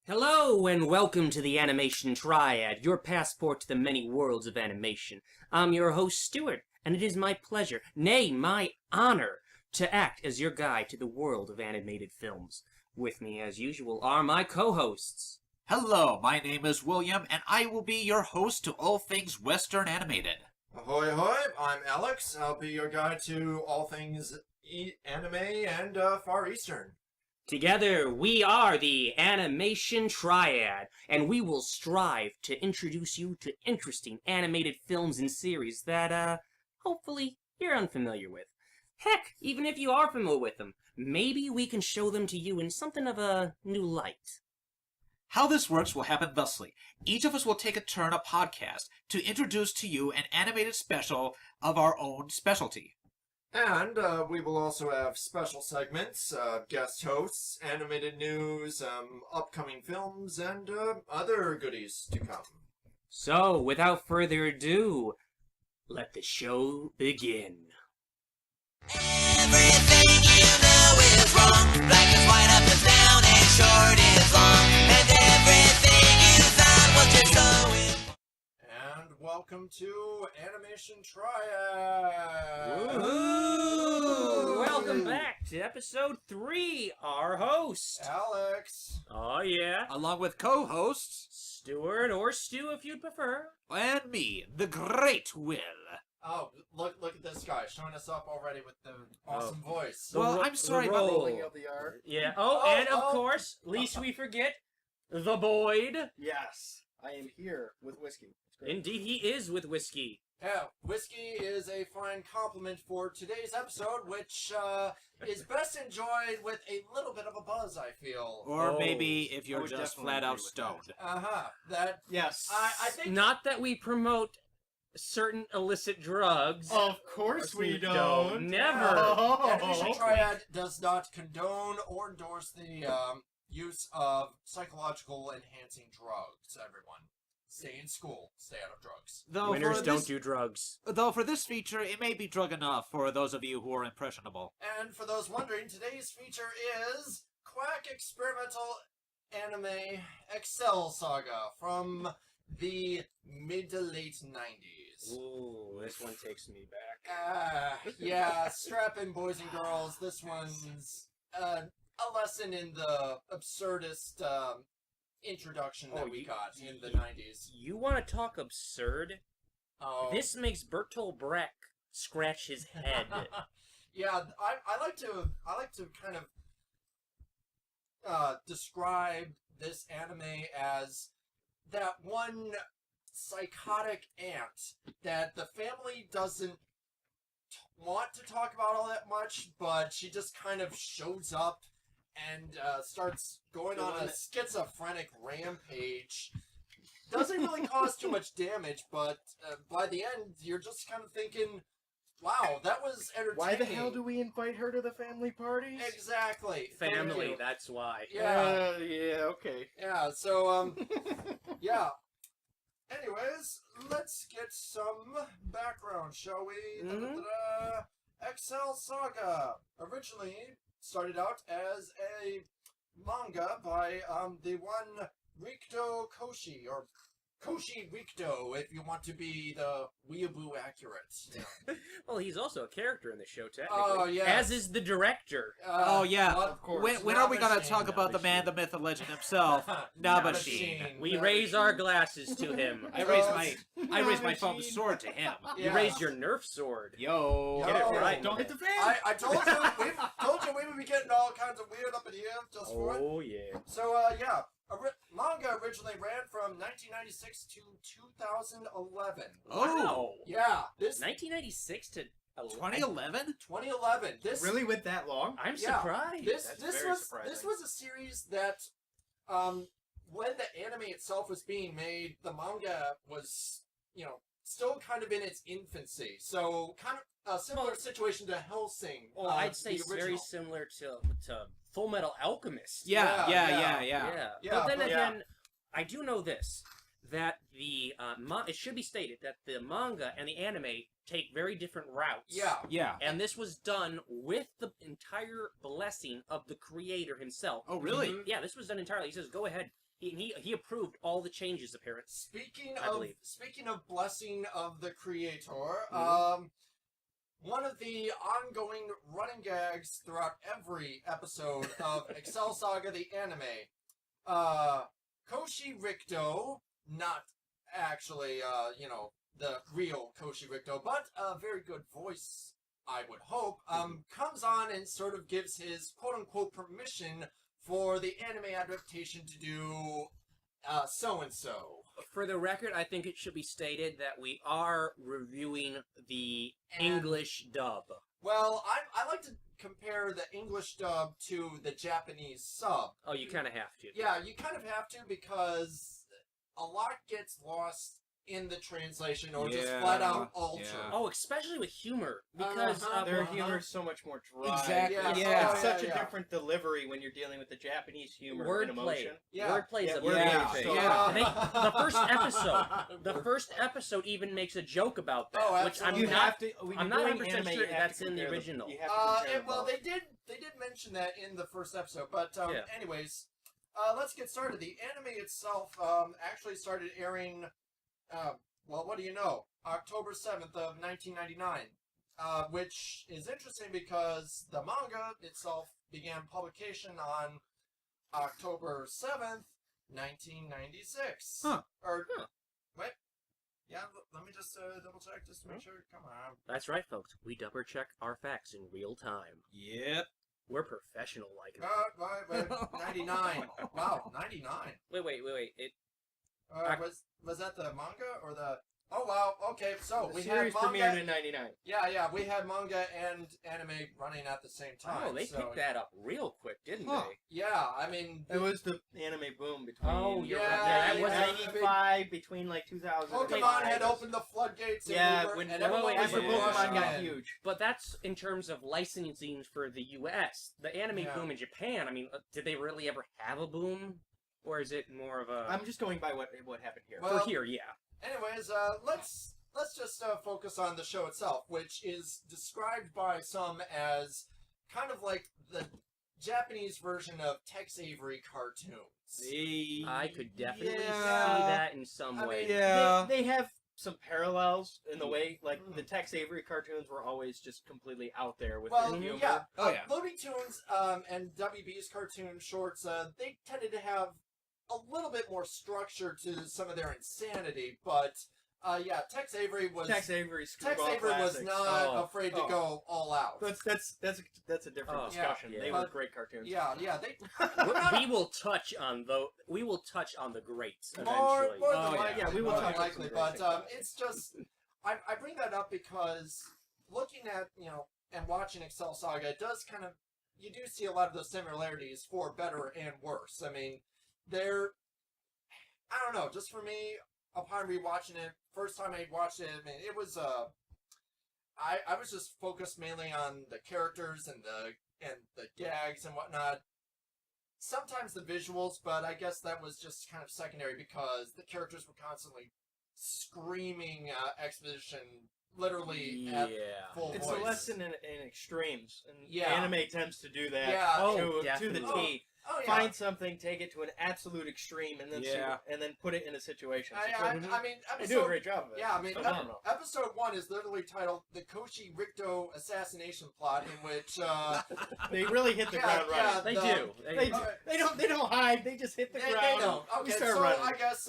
Hello and welcome to the Animation Triad, your passport to the many worlds of animation. I'm your host, Stuart, and it is my pleasure, nay, my honor, to act as your guide to the world of animated films. With me, as usual, are my co-hosts. Hello, my name is William, and I will be your host to all things Western animated. Ahoy, ahoy! I'm Alex. I'll be your guide to all things anime and Far Eastern. Together, we are the Animation Triad, and we will strive to introduce you to interesting animated films and series that, hopefully, you're unfamiliar with. Heck, even if you are familiar with them, maybe we can show them to you in something of a new light. How this works will happen thusly. Each of us will take a turn a podcast to introduce to you an animated special of our own specialty. And we will also have special segments, guest hosts, animated news, upcoming films, and other goodies to come. So, without further ado, let the show begin. Everything you know is wrong. Black is white, up is down, and short is long. And everything you thought was just so. And welcome to Animation Triad! Woo! Welcome back to episode 3, our host. Alex! Oh yeah. Along with co-hosts, Stuart or Stu if you'd prefer. and me, the Great Will. Oh, look at this guy showing us up already with the awesome voice. Well, ro- I'm sorry, the but roll. Rolling of the R. Yeah. Oh, and of oh. course, least we forget, the Boyd. Yes, I am here with whiskey. It's great. Indeed, he is with whiskey. Yeah, whiskey is a fine compliment for today's episode, which is best enjoyed with a little bit of a buzz, I feel. Or Oh, maybe if I you're would just definitely flat out agree with stoned. Uh-huh. That, Yes. I think... Not that we promote certain illicit drugs. Of course we don't. Never. Oh. Animation Triad does not condone or endorse the use of psychological enhancing drugs, everyone. Stay in school. Stay out of drugs. Winners for don't this, do drugs. Though for this feature, it may be drug enough for those of you who are impressionable. And for those wondering, today's feature is Quack Experimental Anime Excel Saga from the mid to late 90s. Ooh, this one takes me back. Yeah, strap in, boys and girls. This one's a lesson in the absurdist introduction that we got in the 90s. You want to talk absurd? Oh. This makes Bertolt Brecht scratch his head. Yeah, I like to kind of describe this anime as that one psychotic aunt that the family doesn't want to talk about all that much, but she just kind of shows up and starts going on a schizophrenic rampage. Doesn't really cause too much damage, but by the end, you're just kind of thinking, wow, that was entertaining. Why the hell do we invite her to the family parties? Exactly. Thank Family, you. that's why. Yeah. Yeah, okay. Yeah, so, yeah. Anyways, let's get some background, shall we? Da-da-da-da. Excel Saga originally started out as a manga by the one Rikdo Koshi, or Koshi Rikdo, if you want to be the weeaboo accurate. Yeah. Well, he's also a character in the show, technically. Oh, yes. As is the director. Oh, yeah. Of course. When are we gonna talk about the man, the myth, the legend himself, Nabashin? We raise our glasses to him. I raised my thumb's sword to him. You Yeah. raised your Nerf sword. Yo. Get it Yo. right. Don't hit the fan! I told you we would be getting all kinds of weird up in here just for it. Oh, yeah. So, yeah. Manga originally ran from 1996 to 2011. Wow. Yeah, this 1996 to 2011? 2011. This Really went that long? I'm Yeah. surprised. This That's this very was surprising. this was a series that, when the anime itself was being made, the manga was still kind of in its infancy. So kind of a similar situation to Hellsing. Well, I'd say the it's very original. similar to Full Metal Alchemist. Yeah. Yeah. Yeah. Yeah, But then but- again, I do know this. that the it should be stated that the manga and the anime take very different routes. Yeah. Yeah. And this was done with the entire blessing of the creator himself. Oh, really? Mhm. Yeah, this was done entirely. He says, "Go ahead." He approved all the changes, apparently. Speaking of blessing of the creator, Mm-hmm. one of the ongoing running gags throughout every episode of Excel Saga the anime, Koshi Rikdo, not actually the real Koshi Rikdo, but a very good voice, I would hope, comes on and sort of gives his quote-unquote permission for the anime adaptation to do so-and-so. For the record, I think it should be stated that we are reviewing the And- English dub. Well, I like to compare the English dub to the Japanese sub. Oh, you kind of have to. Yeah, you kind of have to because a lot gets lost in the translation or just Yeah, flat out altered. yeah. Oh, especially with humor, because Uh-huh. Their Uh-huh. humor is so much more dry. Exactly, Yeah, yeah. It's such yeah. a different delivery when you're dealing with the Japanese humor and wordplay. emotion. Yeah. Wordplay is Yeah, a wordplay big is thing. so Yeah. And the first episode, the first episode even makes a joke about that, Oh, which I'm absolutely. You not. have to. When I'm you're not doing 100% anime, sure you have that's to in the compare original. You have to compare Well, both. they did mention that in the first episode, but Yeah. anyways, let's get started. The anime itself actually started airing. Well, what do you know? October 7th of 1999, which is interesting because the manga itself began publication on October 7th, 1996. Huh. Or, Huh. wait. Yeah, let me just double check just to make sure. Come on. That's right, folks. We double check our facts in real time. Yep. We're professional like that. Wait, 99. Wow, 99. Wait. It Was that the manga or the... Oh, wow, okay, so The we had series premiered manga... in '99. Yeah, we had manga and anime running at the same time. oh, they so, picked that up real quick, didn't Huh. they? Yeah, I mean... It was the anime boom between. Oh, you're Yeah, right. That yeah, was yeah. 95 between like 2000. and Pokemon had 2005. opened the floodgates and, Yeah, we were, when and wait, everyone wait, was after wait, Pokemon rushing got in. huge. But that's in terms of licensing for the U.S. The anime Yeah. boom in Japan. I mean, did they really ever have a boom, or is it more of a I'm just going by what happened here. Well, for here? Yeah. Anyways, let's just focus on the show itself, which is described by some as kind of like the Japanese version of Tex Avery cartoons. I could definitely see Yeah. that in some I way. mean, Yeah. They have some parallels in the way, like Mm. the Tex Avery cartoons were always just completely out there with Well, their humor. yeah, Oh, yeah. Looney Tunes and WB's cartoon shorts, they tended to have a little bit more structure to some of their insanity, but yeah, Tex Avery was Tex Avery screwball was classics. not Oh. afraid to Oh. go all out. That's a different Oh, discussion. yeah. They were But- great cartoons. Yeah, they We will touch on the greats more eventually. than Oh, yeah. likely, Yeah, we will more talk than about likely, some but great things. it's just I bring that up because looking at and watching Excel Saga, it does kind of you do see a lot of those similarities for better and worse. I mean, I don't know, just for me, upon rewatching it, first time I watched it, I mean, it was I was just focused mainly on the characters and the gags and whatnot. Sometimes the visuals, but I guess that was just kind of secondary because the characters were constantly screaming exposition, literally at Yeah. full It's voice. a lesson in extremes, and Yeah. anime tends to do that Yeah. Oh, to the definitely. T. Oh yeah. Find something, take it to an absolute extreme, and then Yeah. and then put it in a situation. So I mean, they do a great job of it. Yeah, I mean, Phenomenal. episode 1 is literally titled "The Koshi Rikdo Assassination Plot," in which They really hit the Yeah, ground yeah, running. They the- do. They, do. Alright. they don't hide. They just hit the they ground. don't. and we Okay, start so running. I guess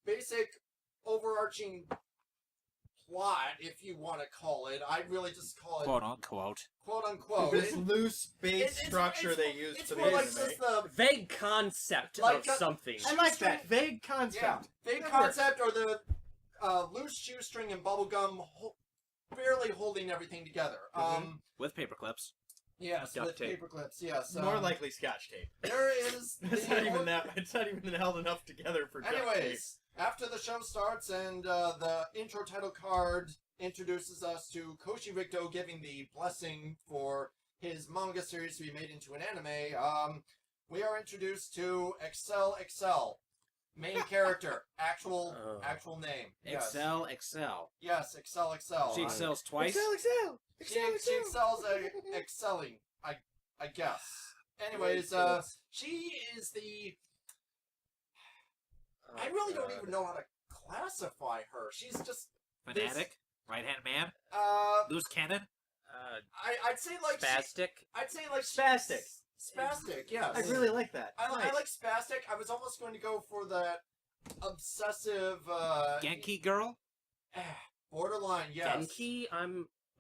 basic overarching plot, if you want to call it. I really just call it Quote unquote. quote unquote. This loose base structure they use it's for the more like anime. just the Vague concept Like of something. I like that vague concept. yeah big That concept or the loose shoestring and bubblegum barely holding everything together. With paper clips. Yes, Duct with tape. paper clips. Yes, More likely Scotch tape. there is. It's the not even that. It's not even held enough together for duct tape. Anyways, after the show starts and the intro title card introduces us to Koshi Rikdo giving the blessing for his manga series to be made into an anime, we are introduced to Excel. Main character. Actual name. Yes. Excel. Yes, Excel. She excels twice. She excels at excelling, I guess. Anyways, she is the... I really don't even know how to classify her. She's just... Fanatic. Right-hand man. Loose cannon. I'd say like... Spastic. I'd say like... Spastic. Spastic, yes. I really like that. I like spastic. I was almost going to go for that obsessive... Genki girl. Borderline, yes. Genki,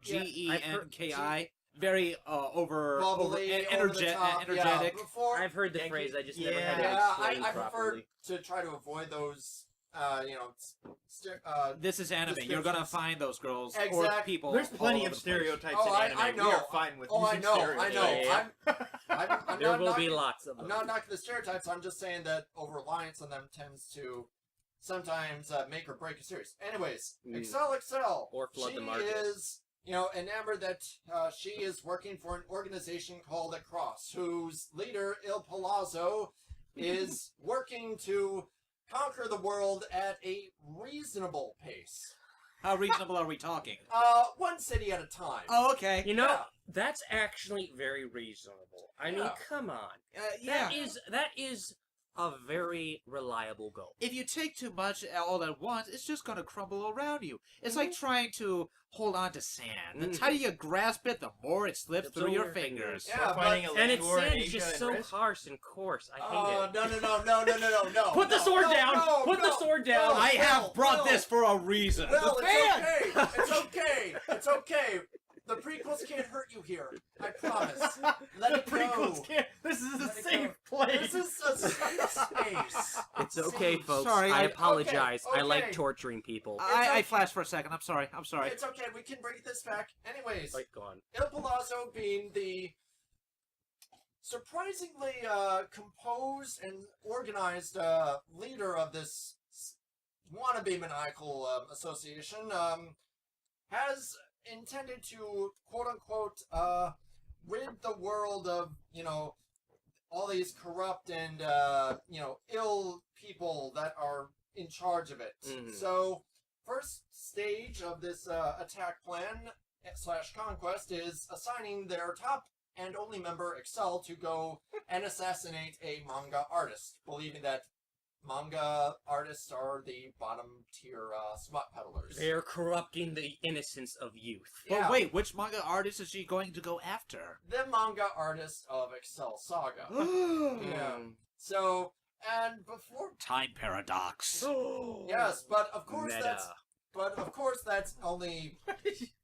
Genki. Very Bubbly, energetic. over the top, Energetic. Yeah, before, I've heard the Genki? phrase. I just never had it yeah, explained I prefer properly. to try to avoid those, This is anime. You're gonna find those girls or Exact- people. There's plenty all of over the place. stereotypes Oh, in anime. I know. We are fine with Oh, I using know. stereotypes. Yeah. I'm There not will be knocking, lots of I'm them. not knocking the stereotypes. I'm just saying that over-reliance on them tends to sometimes make or break a series. Anyways, Excel. Or flood She the market. is, enamored that she is working for an organization called Across, whose leader, Il Palazzo, is working to conquer the world at a reasonable pace. How reasonable are we talking? One city at a time. Oh, okay. Yeah. That's actually very reasonable. I mean, Yeah. come on. Yeah. That is a very reliable goal. If you take too much all at once, it's just gonna crumble around you. It's like trying to hold on to sand. The tighter you grasp it, the more it slips It's through over your your fingers. Yeah, We're finding a And its Labrador sand in is Asia just and so risk. harsh and coarse. I hate Oh, it. no. Put the sword down! Put the sword down! I have brought Will. this for a reason. Well, The it's fan! okay. It's okay. It's okay. The prequels can't hurt you here. I promise. Let it go. This is a Let it safe go. place. This is a safe space. It's okay, Safe. folks. Sorry, I I- apologize. okay, I like okay. torturing people. I flashed for a second. I'm sorry. It's okay. We can bring this back. Anyways, Like, go on. Il Palazzo being the surprisingly composed and organized leader of this wannabe maniacal association, has intended to quote unquote rid the world of all these corrupt and ill people that are in charge of it. Mhm. So first stage of this attack plan / conquest is assigning their top and only member, Excel, to go and assassinate a manga artist, believing that manga artists are the bottom tier smut peddlers. They're corrupting the innocence of youth. But Yeah. wait, which manga artist is she going to go after? The manga artist of Excel Saga. Yeah. Mm. So, and before... Time paradox. Yes, but of course Meta. that's only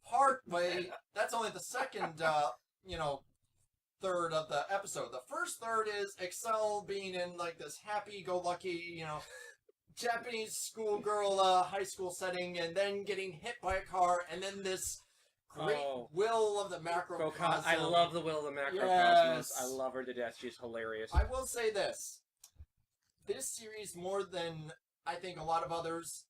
part way. That's only the second, third of the episode. The first third is Excel being in like this happy-go-lucky, Japanese schoolgirl high school setting, and then getting hit by a car, and then this great will of the macrocosm. I love the will of the macrocosmos. Yes. I love her to death. She's hilarious. I will say this. This series, more than I think a lot of others,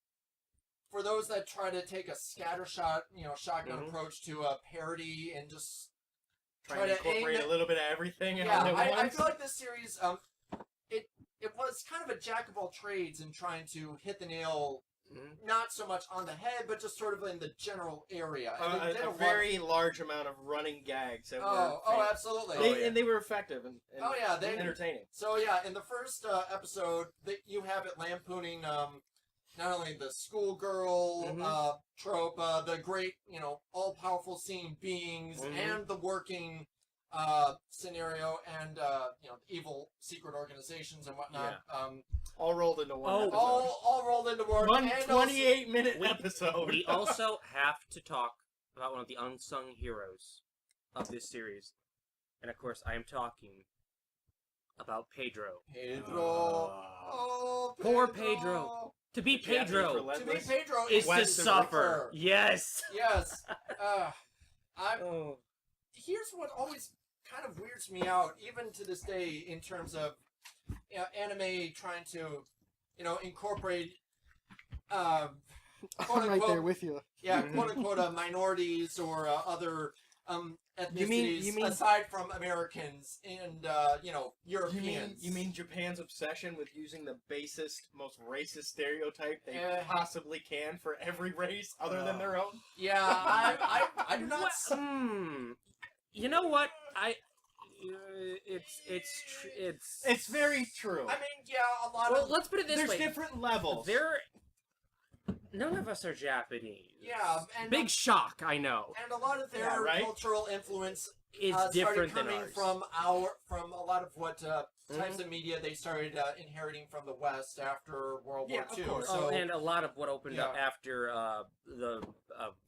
for those that try to take a scattershot, shotgun approach to a parody and just Trying to incorporate a little bit of everything. Yeah, at I once. feel like this series, it was kind of a jack of all trades in trying to hit the nail, not so much on the head, but just sort of in the general area. And they did a very large amount of running gags. That were absolutely. And they were effective and they entertaining. So yeah, in the first episode, you have it lampooning not only the schoolgirl trope, the great, all-powerful seeing beings, and the working scenario, and evil secret organizations and whatnot. All rolled into one. episode. All rolled into one. One and 28-minute episode. We also have to talk about one of the unsung heroes of this series. And of course, I am talking about Pedro. Pedro. Poor Pedro. To be Pedro To be Pedro is to West suffer. Yes. Yes. Here's what always kind of weirds me out, even to this day, in terms of anime trying to, incorporate, quote I'm right there unquote, with you. yeah, quote unquote, minorities or other ethnicities you mean aside from Americans and Europeans. You mean Japan's obsession with using the basest, most racist stereotype they Yeah. possibly can for every race other than their own? Yeah, I do not. You know what? It's very true. I mean, yeah, a lot Well, of let's put it this There's way. different levels. None of us are Japanese. yeah, and Big shock, I know. and a lot of their Yeah, right? cultural influence It's started different than coming ours. from a lot of what types of media they started inheriting from the West after World Yeah, War of II. course. So and a lot of what opened up Yeah. after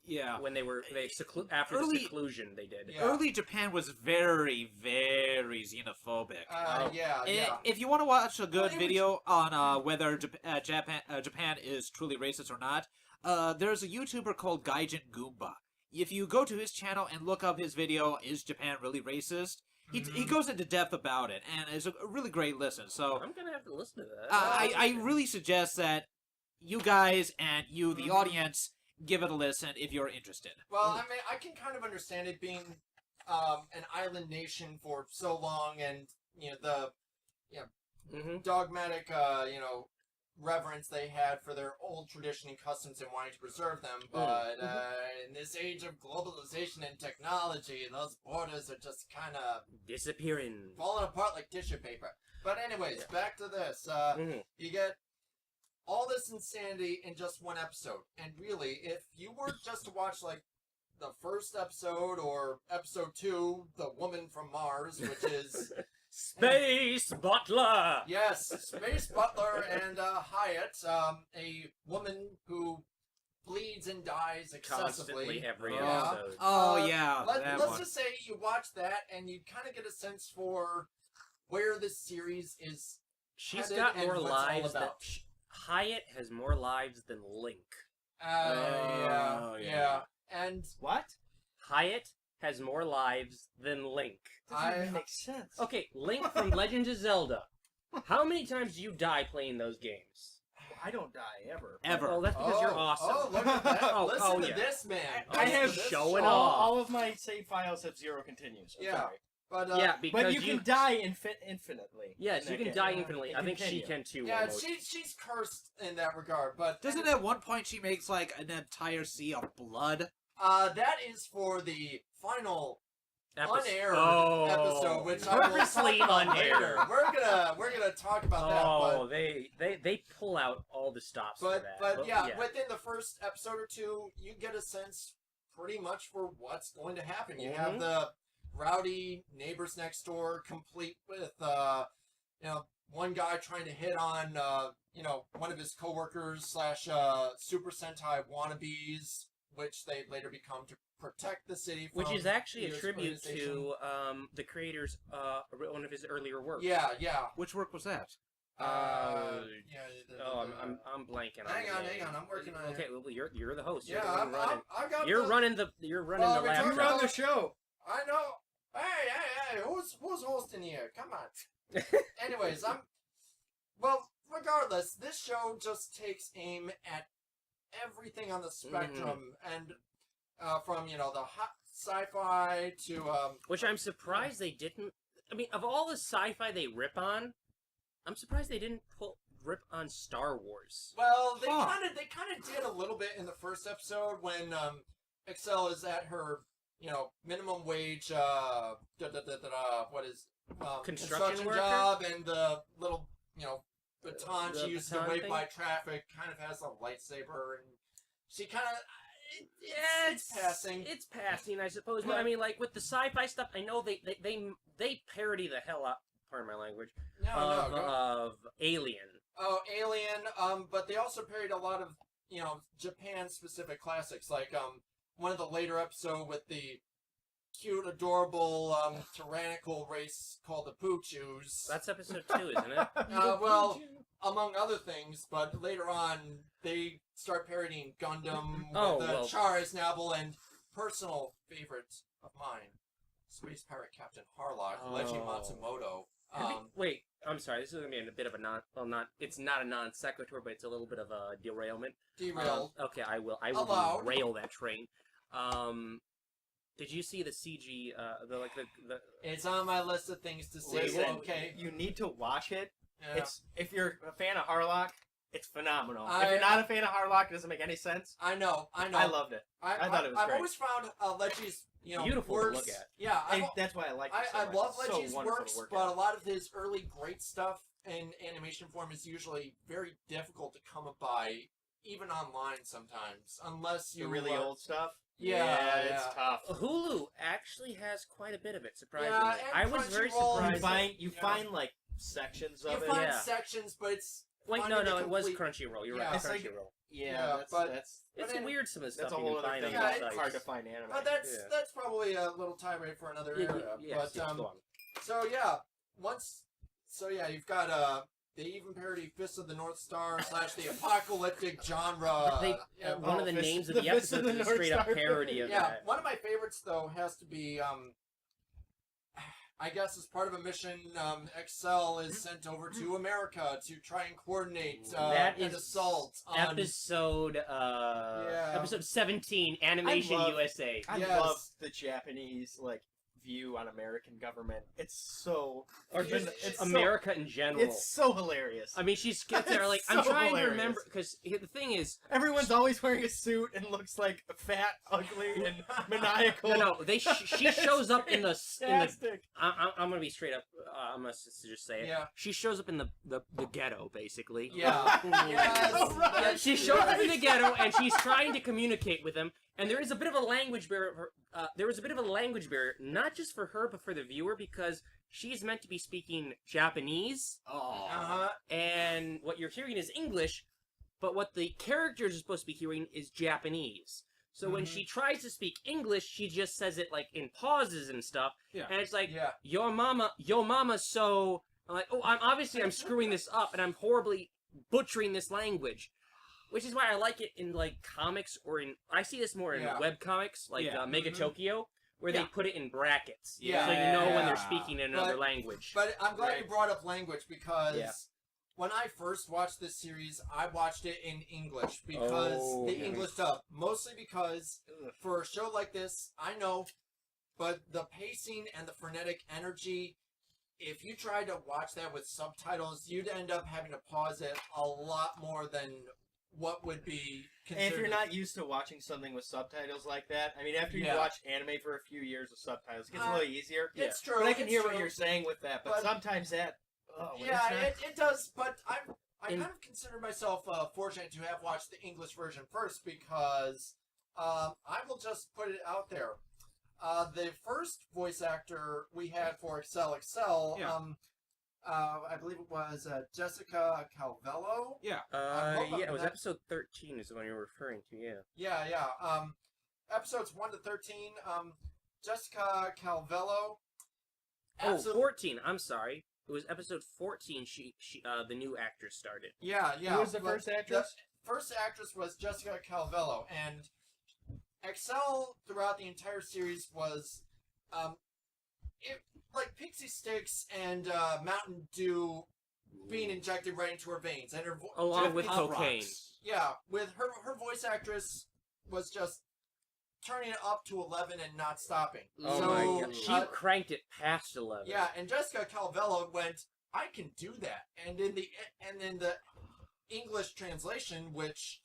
Yeah. when after Early- the seclusion they did. Yeah. Early Japan was very, very xenophobic. yeah. If you want to watch a good Well, it video on whether Japan is truly racist or not, there's a YouTuber called Gaijin Goomba. If you go to his channel and look up his video, "Is Japan Really Racist?" He goes into depth about it, and it's a really great listen. So I'm gonna have to listen to that. I really suggest that you guys and you, the audience, give it a listen if you're interested. Well, I mean, I can kind of understand it being an island nation for so long, and the dogmatic reverence they had for their old tradition and customs and wanting to preserve them. But in this age of globalization and technology, those borders are just kind of Disappearing. falling apart like tissue paper. But anyways, back to this. Mhm. You get all this insanity in just one episode. And really, if you were just to watch, like, the first episode or episode 2, The Woman from Mars, which is... Space Butler. Yes, Space Butler and Hyatt, a woman who bleeds and dies excessively. Constantly every Yeah. episode. Oh yeah, that Let's one. just say you watch that and you kind of get a sense for where this series is. She's headed got and more what's all lives than about. Hyatt has more lives than Link. Oh, Yeah. yeah. And What? Hyatt has more lives than Link. Doesn't I- make sense. Okay, Link from Legend of Zelda. How many times do you die playing those games? I don't die ever. Ever. Oh, that's because you're awesome. Oh, look at that. Oh, Listen oh, to yeah. this, man. I Listen have to this showing show. off. All of my save files have 0 continues. I'm Yeah. sorry. But, Yeah, because But you can die infinitely. Yes, in you that can game. die infinitely. I think she Continue. can too. yeah, almost. she's cursed in that regard. But Doesn't at one point she makes like an entire sea of blood? that is for the final unaired Oh. episode, which I will Purposely talk about unaired. later. We're gonna talk about that. Oh, they pull out all the stops for that. But yeah, within the first episode or two, you get a sense pretty much for what's going to happen. You have the rowdy neighbors next door, complete with one guy trying to hit on one of his coworkers / Super Sentai wannabes, which they later become to protect the city from. Which is actually a the tribute exploitation. to the creator's one of his earlier works. Yeah. Which work was that? Yeah. Oh, I'm blanking. Hang on, I'm working on it. Okay, well, you're the host. Yeah, You're the one running. I got You're the- running the Well, the we're laptop. talking You run the show. I know. Hey, who's hosting here? Come on. Anyways, regardless, this show just takes aim at everything on the spectrum, and from the hot sci-fi to Which I'm surprised they didn't. I mean, of all the sci-fi they rip on, I'm surprised they didn't rip on Star Wars. well, they Huh. kind of did a little bit in the first episode when Excel is at her minimum wage what is Construction worker? job, and the little baton The she uses to baton wave thing? by traffic kind of has a lightsaber, and she kind of Yeah, it's passing. It's passing, I suppose. But I mean, like with the sci-fi stuff, I know they parody the hell out. Pardon my language. Of Alien. Oh, Alien. But they also parodied a lot of Japan-specific classics, like one of the later episode with the cute, adorable, tyrannical race called the Poochus. That's episode 2, isn't it? Well, among other things, but later on they start parodying Gundam with Chara's novel, and personal favorite of mine, Space Pirate Captain Harlock, Leiji Matsumoto. Wait, I'm sorry. This is going to be a bit of a it's not a non sequitur, but it's a little bit of a derailment. Derailed. Okay, I will Allowed. derail that train. Did you see the CG? The It's on my list of things to see. Listen, Okay. you need to watch it. Yeah. It's if you're a fan of Harlock, it's phenomenal. I- if you're not a fan of Harlock, it doesn't make any sense. I know. I loved it. I thought it was I've great. always found Leggie's, Beautiful to works. look at. Yeah, And that's why I like it so I much. love It's so Leggie's wonderful works, to work but at. a lot of his early great stuff in animation form is usually very difficult to come by, even online sometimes, unless you The really old stuff. Yeah, it's tough. Hulu actually has quite a bit of it. Surprisingly, Yeah, and I was very Crunchyroll, surprised. You Yeah. find like sections You of it. find Yeah. sections, but it's Wait, finding no, the it was complete- Crunchyroll. You're Yeah. right, It's like- Crunchyroll. Yeah, that's but- that's It's then- weird some of the stuff that's a you whole can other find thing. on Yeah, those it's sites. hard to find anime. But that's Yeah. that's probably a little tirade for another area. Yes, but yes, go on. so you've got they even parody Fist of the North Star / the apocalyptic genre. They, Yeah, one of the Fist- names of the the Fist of episodes the is a North straight up Star. parody of yeah, that. one of my favorites though has to be I guess as part of a mission, Excel is sent over to America to try and coordinate That an is assault on episode 17, Animation I love- USA. I Yes. love the Japanese view on American government. It's so Or even- just it's America in general. It's so hilarious. I mean, she's gets there like, It's I'm so trying hilarious. to remember, because the thing is, Everyone's always wearing a suit and looks like fat, ugly, and maniacal. no, she shows up in the Fantastic. I'm gonna be straight up. I'm gonna just say it. Yeah. She shows up in the ghetto, basically. Yeah. Yes. Oh, right. Yeah, she shows up in the ghetto and she's trying to communicate with him. And there is a bit of a language barrier. There was a bit of a language barrier, not just for her, but for the viewer, because she's meant to be speaking Japanese, Uh-huh. and what you're hearing is English, but what the characters are supposed to be hearing is Japanese. So when she tries to speak English, she just says it in pauses and stuff. Yeah. And it's like, Yeah. your mama, so... I'm like, oh, I'm screwing this up, and I'm horribly butchering this language. Which is why I like it in, comics, or I see this more in Yeah. web comics, Mega Mhm. Tokyo, where they Yeah. put it in brackets. Yeah. So you know when they're Yeah. speaking in another But- language. But I'm glad you Right. brought up language because Yeah. when I first watched this series, I watched it in English because Oh, the yeah. English dub. Mostly because Ugh. for a show like this, I know, but the pacing and the frenetic energy, if you tried to watch that with subtitles, you'd end up having to pause it a lot more than what would be And considered. if you're not used to watching something with subtitles like that, I mean, after you Yeah. watch anime for a few years with subtitles, it gets a little easier. It's true. But I can it's hear true. what you're saying with that. But But- sometimes that. Oh, when Yeah, it's not- it does, but I In- kind of consider myself fortunate to have watched the English version first because I will just put it out there. The first voice actor we had for Excel, Yeah. I believe it was Jessica Calvello. Yeah. It was episode 13 is the one you're referring to, yeah. Yeah. Episodes 1 to 13. Jessica Calvello. Oh, Absolute- 14, I'm sorry. It was episode 14 she the new actress started. Yeah. Who was the but first actress? First actress was Jessica Calvello, and Excel throughout the entire series was, like Pixie Sticks and Mountain Dew being injected right into her veins, and her Along with Pop cocaine. Rocks. yeah, with her voice actress was just turning it up to 11 and not stopping. Oh so, my god. She cranked it past 11. yeah, and Jessica Calvello went, I can do that. And in the English translation, which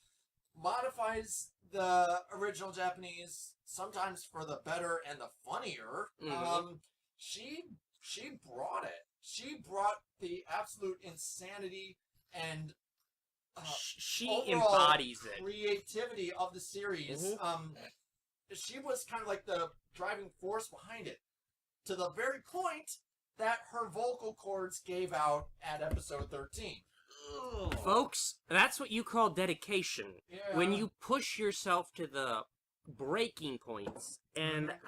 modifies the original Japanese sometimes for the better and the funnier, Mhm. she brought it. She brought the absolute insanity and She overall embodies it. creativity of the series. Mhm. She was kind of like the driving force behind it, to the very point that her vocal cords gave out at episode 13. Folks, that's what you call dedication. Yeah. When you push yourself to the breaking points, and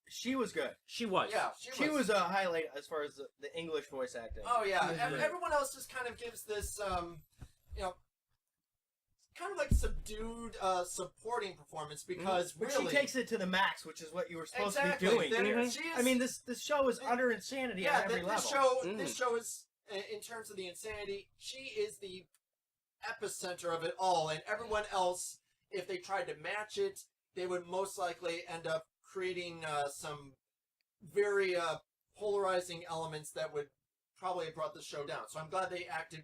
She was good. she was. Yeah, She was a highlight as far as the English voice acting. Oh yeah, She was good. everyone else just kind of gives this, kind of like subdued supporting performance because But really she takes it to the max, which is what you were supposed exactly. to be doing. There- she is- I mean, this show is utter insanity yeah, on every level. this show is, in terms of the insanity, she is the epicenter of it all, and everyone else, if they tried to match it, they would most likely end up creating some very polarizing elements that would probably have brought the show down. So I'm glad they acted.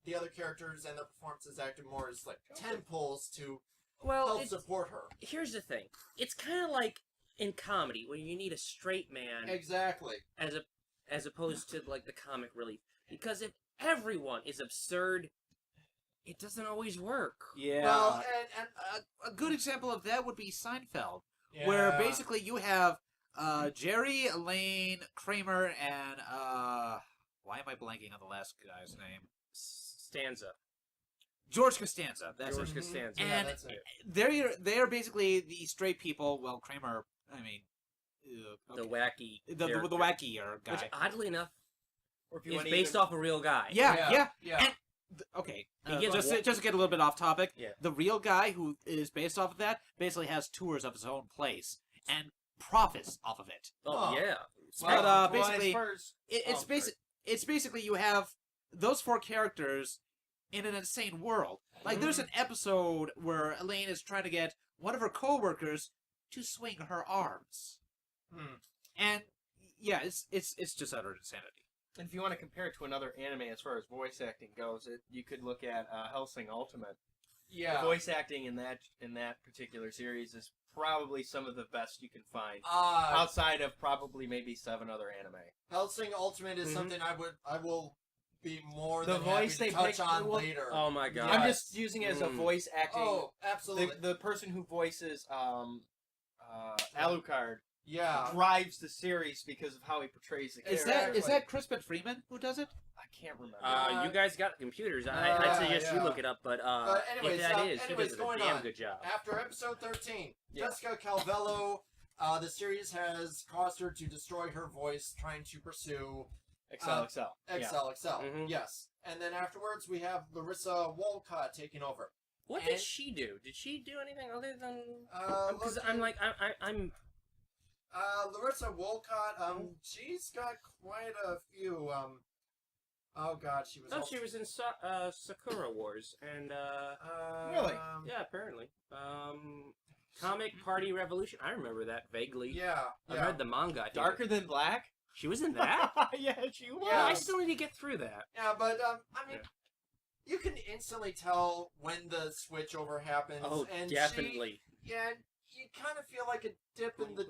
The other characters and their performances acted more as like tentpoles to help support her. Here's the thing. It's kind of like in comedy when you need a straight man Exactly. as opposed to like the comic relief. Because if everyone is absurd, it doesn't always work. Yeah. Well, and a good example of that would be Seinfeld, yeah. where basically you have Jerry, Elaine, Kramer, and why am I blanking on the last guy's name? Stanza. George Costanza. That's George it. Costanza. Yeah, And that's it. they're basically the straight people. Well, Kramer, I mean, The okay. wacky the character, wackier guy. which oddly enough Or if you is want based off a real guy. Yeah. Yeah. And okay, He gets just wa- to get a little bit off topic. Yeah. The real guy who is based off of that basically has tours of his own place and profits off of it. Oh, Oh. yeah. But Well, basically, as far as- it's sorry. it's basically you have those four characters in an insane world. Like there's an episode where Elaine is trying to get one of her coworkers to swing her arms, and yeah, it's just utter insanity. And if you want to compare it to another anime as far as voice acting goes, you could look at Hellsing Ultimate. Yeah. The voice acting in that particular series is probably some of the best you can find outside of probably maybe 7 other anime. Hellsing Ultimate is Mhm. something I will be more The than voice happy they to touch picked- on well, later. Oh my god. I'm just using it as a Mm. voice acting. Oh, absolutely. The person who voices Alucard Yeah. drives the series because of how he portrays the Is character. that is that Crispin Freeman who does it? I can't remember. You guys got computers. I'd suggest you yeah. look it up, but anyways, if that is, he anyways, does a going damn on. good job. After episode 13, Yeah. Jessica Calvello, the series has caused her to destroy her voice trying to pursue Excel. XL. Mhm. Yes. And then afterwards, we have Larissa Walcott taking over. What And- did she do? Did she do anything other than? Because Look, I'm like I'm. Larissa Walcott, she's got quite a few, oh god, she was No, also, she was in Sakura Wars, and Really? yeah, apparently. Comic Party Revolution. I remember that vaguely. Yeah, I yeah. read the manga. I think Darker Than Black? She was in that. Yeah, she was. Yeah. I still need to get through that. Yeah, but, I mean, Yeah. you can instantly tell when the switch over happens. Oh, and definitely. Yeah, you kind of feel like a dip in the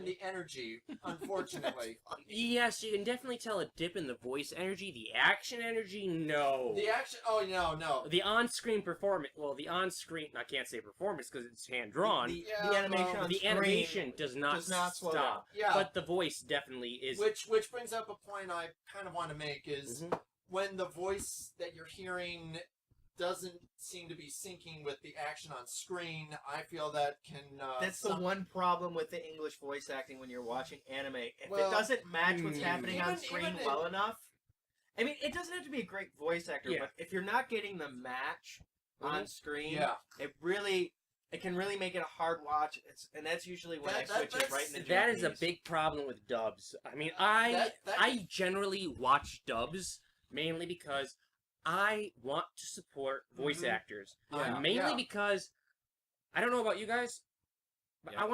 the energy, unfortunately. Yes, you can definitely tell a dip in the voice energy. The action energy, no. The action, oh, no. The on-screen performance. Well, the on-screen. I can't say performance because it's hand-drawn. Yeah, The animation well, on The screen animation does not slow down. stop. Yeah. But the voice definitely is. Which brings up a point I kind of want to make is Mhm. when the voice that you're hearing doesn't seem to be syncing with the action on screen, I feel that can... That's the one problem with the English voice acting when you're watching anime. If Well, it doesn't match what's happening on even screen in- well enough, I mean, it doesn't have to be a great voice actor, Yeah. but if you're not getting the match on screen, Yeah. it can really make it a hard watch. And that's usually when I switch it right into That is a Japanese. big problem with dubs. I mean, I that- generally watch dubs mainly because I want to support voice Mhm. actors. Yeah. Mainly Yeah. because I don't know about you guys, but Yeah. I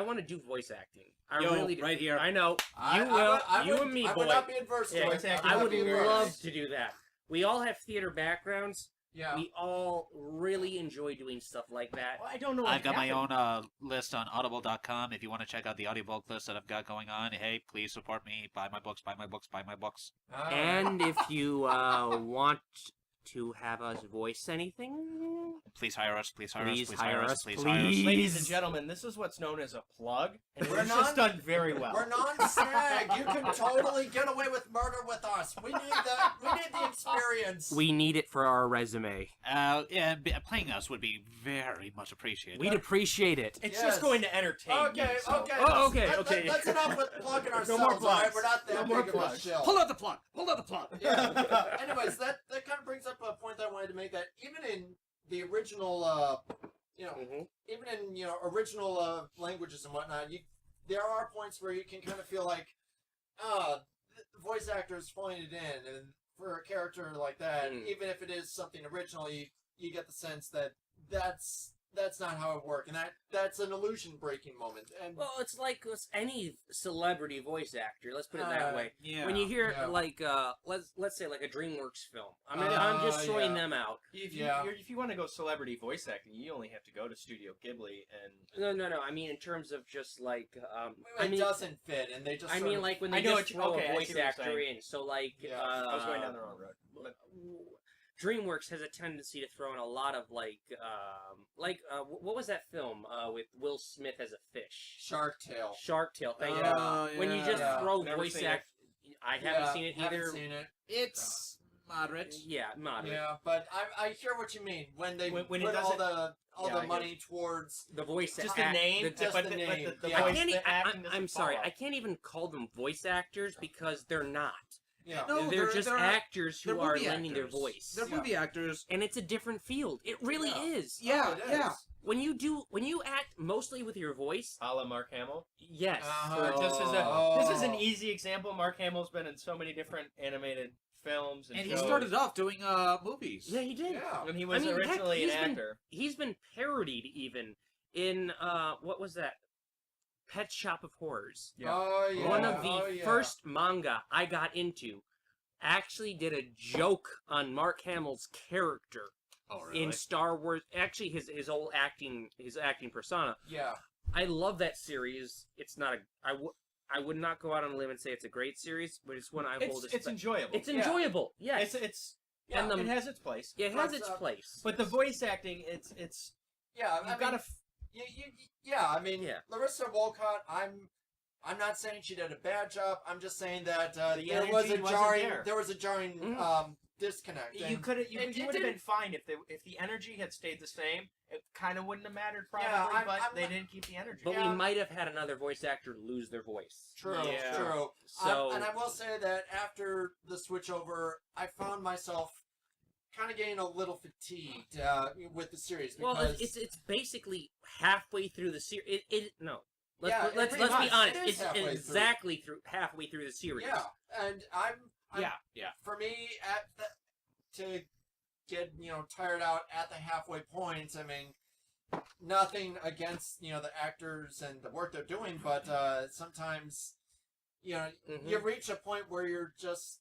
want to do voice acting. I Yo, really do. right here. I know I you will. You would, and me, I boy. would not be adverse to Yeah, it. acting I would would not be adverse. love to do that. We all have theater backgrounds. Yeah. We all really enjoy doing stuff like that. Well, I don't know. I've got my happened. own list on audible.com. If you want to check out the audiobook list that I've got going on, hey, please support me. Buy my books, buy my books, buy my books. And if you want to have us voice anything, Please hire us, please hire Please us, please hire hire us, us, please hire us. please. Ladies and gentlemen, this is what's known as a plug, and We're it's just non- done very well. We're non-SAG. You can totally get away with murder with us. We need the experience. we need it for our resume. Yeah, playing us would be very much appreciated. We'd appreciate it. It's Yes. just going to entertain Okay, you. So. okay. Oh, okay, Let- okay. That's enough with plugging ourselves. more all right? plugs. We're not that No more big of a plugs. shill. Pull out the plug! Pull out the plug! Yeah. Anyways, that kind of brings up a point that I wanted to make. That even in the original, Mhm. even in original languages and whatnot, there are points where you can kind of feel like, the voice actor is phoning it in, and for a character like that, Mm. even if it is something original, you get the sense that that's that's not how it works, and that's an illusion breaking moment. And Well, it's like any celebrity voice actor. Let's put it that way. Yeah. When you hear Yeah. like let's say like a DreamWorks film, I'm just throwing yeah. them out. If Yeah. if you want to go celebrity voice acting, you only have to go to Studio Ghibli and. No. I mean in terms of just like it doesn't fit, and they just. I sort mean of- like when I they know just what you- throw okay, I a see voice what you're actor saying. in. So like Yeah. I was going down the wrong road. But DreamWorks has a tendency to throw in a lot of like what was that film with Will Smith as a fish? Shark Tale. Shark Tale. Thank you. Oh, When you yeah. just throw Never voice seen it. act, I haven't seen it either. Haven't seen it. It's moderate. Yeah, moderate. Yeah, but I hear what you mean when they When it put all doesn't- the Yeah, I money towards. The voice just act- the name, just but the the, name, but the yeah. voice, I can't. the acting I'm doesn't sorry. follow. I can't even call them voice actors because they're not. Yeah. No, they're just they're- actors who they're are movie lending their actors. voice. They're movie actors. And it's a different field. It really Yeah. is. Yeah, Oh, it yeah. is. When you act mostly with your voice, A la Mark Hamill. yes. Uh-huh. This is a Oh. this is an easy example. Mark Hamill's been in so many different animated films and And he shows. started off doing movies. Yeah, he did. Yeah. And he was heck, originally an he's been- actor. He's been parodied even in what was that? Pet Shop of Horrors. Yeah. Oh yeah. One of the oh, yeah. first manga I got into actually did a joke on Mark Hamill's character Oh, really? in Star Wars. Actually, his old acting persona. Yeah. I love that series. It's not I would not go out on a limb and say it's a great series, but it's one I hold. It's enjoyable. It's enjoyable. Yes. It's Yeah. And it has its place. it has But, its place. But the voice acting, it's Yeah. you've got to. Yeah, I mean, Yeah. Larissa Wolcott, I'm not saying she did a bad job. I'm just saying that The there was energy a wasn't jarring Mhm. disconnect. You and could have. it You would have didn't- been fine if the energy had stayed the same. It kind of wouldn't have mattered probably, Yeah, but I'm they not- didn't keep the energy. But Yeah. we might have had another voice actor lose their voice. True, Yeah. true. So And I will say that after the switchover, I found myself kind of getting a little fatigued with the series because well, it's basically halfway through the series. No. Yeah, Let's pretty be much. honest. It is It's halfway through. exactly through halfway through the series. yeah, and I'm Yeah. for me to get tired out at the halfway point. I mean, nothing against the actors and the work they're doing, but sometimes Mhm. you reach a point where you're just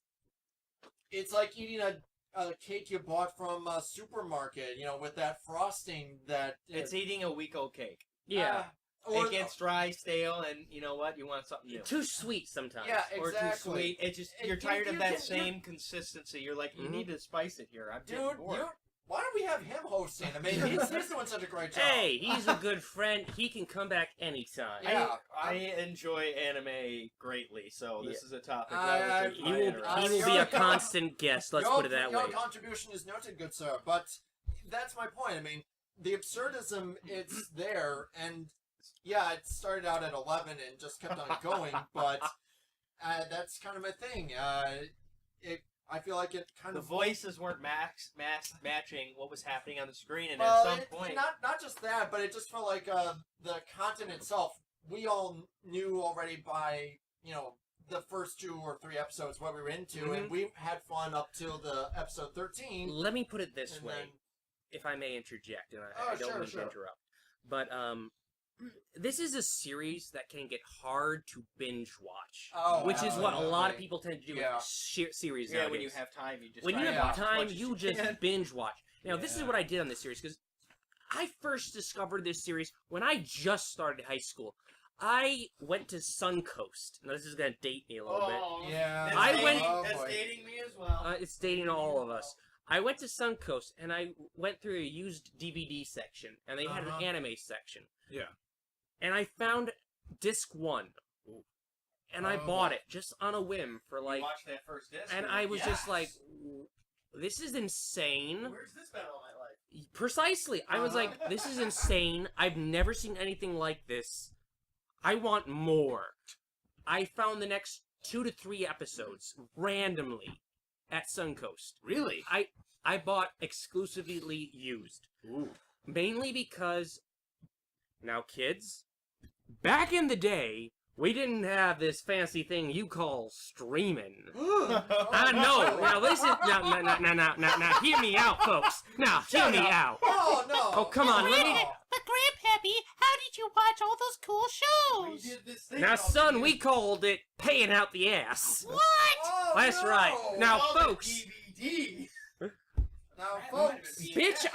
it's like eating a cake you bought from a supermarket, with that frosting that It's eating a week old cake. Yeah. or It gets dry, stale, and you know what? You want something new. Too sweet sometimes. Yeah, Or too exactly. sweet. It just And you're you- tired you of that can- same consistency. You're like, you Mhm. need to spice it here. I'm getting Dude, bored. why don't we have him hosting? I mean, he's doing such a great job. Hey, he's a good friend. He can come back anytime. Yeah. I enjoy anime greatly, so this Yeah. is a topic I- that would He take my will interest. be a constant guest. Let's put it that your way. contribution is noted, good sir. But that's my point. I mean, the absurdism, it's there, and yeah, it started out at 11 and just kept on going, but that's kind of my thing. I feel like it kind The of voices weren't matching what was happening on the screen, and well, at some point, not just that, but it just felt like the content itself. We all knew already by the first 2 or 3 episodes what we were into, and we had fun up till the episode 13. Let me put it this And way, then- if I may interject, and I Oh, don't sure, mean sure. to interrupt. But this is a series that can get hard to binge watch, Oh, which is what a lot of absolutely. people tend to do Yeah. with series yeah, nowadays. when you have time, you just When you try to have watch as time, much as you just can. binge watch. Now, this is Yeah. what I did on this series, because I first discovered this series when I just started high school. I went to Suncoast. Now, this is going to date me a little bit. Oh, Yeah. that's I dating, went- That's boy. dating me as well. It's dating all of us. I went to Suncoast, and I went through a used DVD section, and they had Uh-huh. an anime section. Yeah. And I found disc 1. And I Oh, bought boy. it just on a whim for You like... watched that first disc, And you're I was just yes! like, this is insane. Where's this been all my life? Precisely. I was like, this is insane. I've never seen anything like this. I want more. I found the next 2 to 3 episodes randomly at Suncoast. Really? I bought exclusively used. Ooh. Mainly because, now kids, back in the day, we didn't have this fancy thing you call streaming. I know. Now listen. Now, hear me out, folks. Now, hear me out. Oh no! Oh, come on. watch all those cool We shows. did this thing Now, called son, the- we called it paying out the ass. What? Oh, That's no! right. Now, called it folks, DVD. Now, That might have folks. been bitch,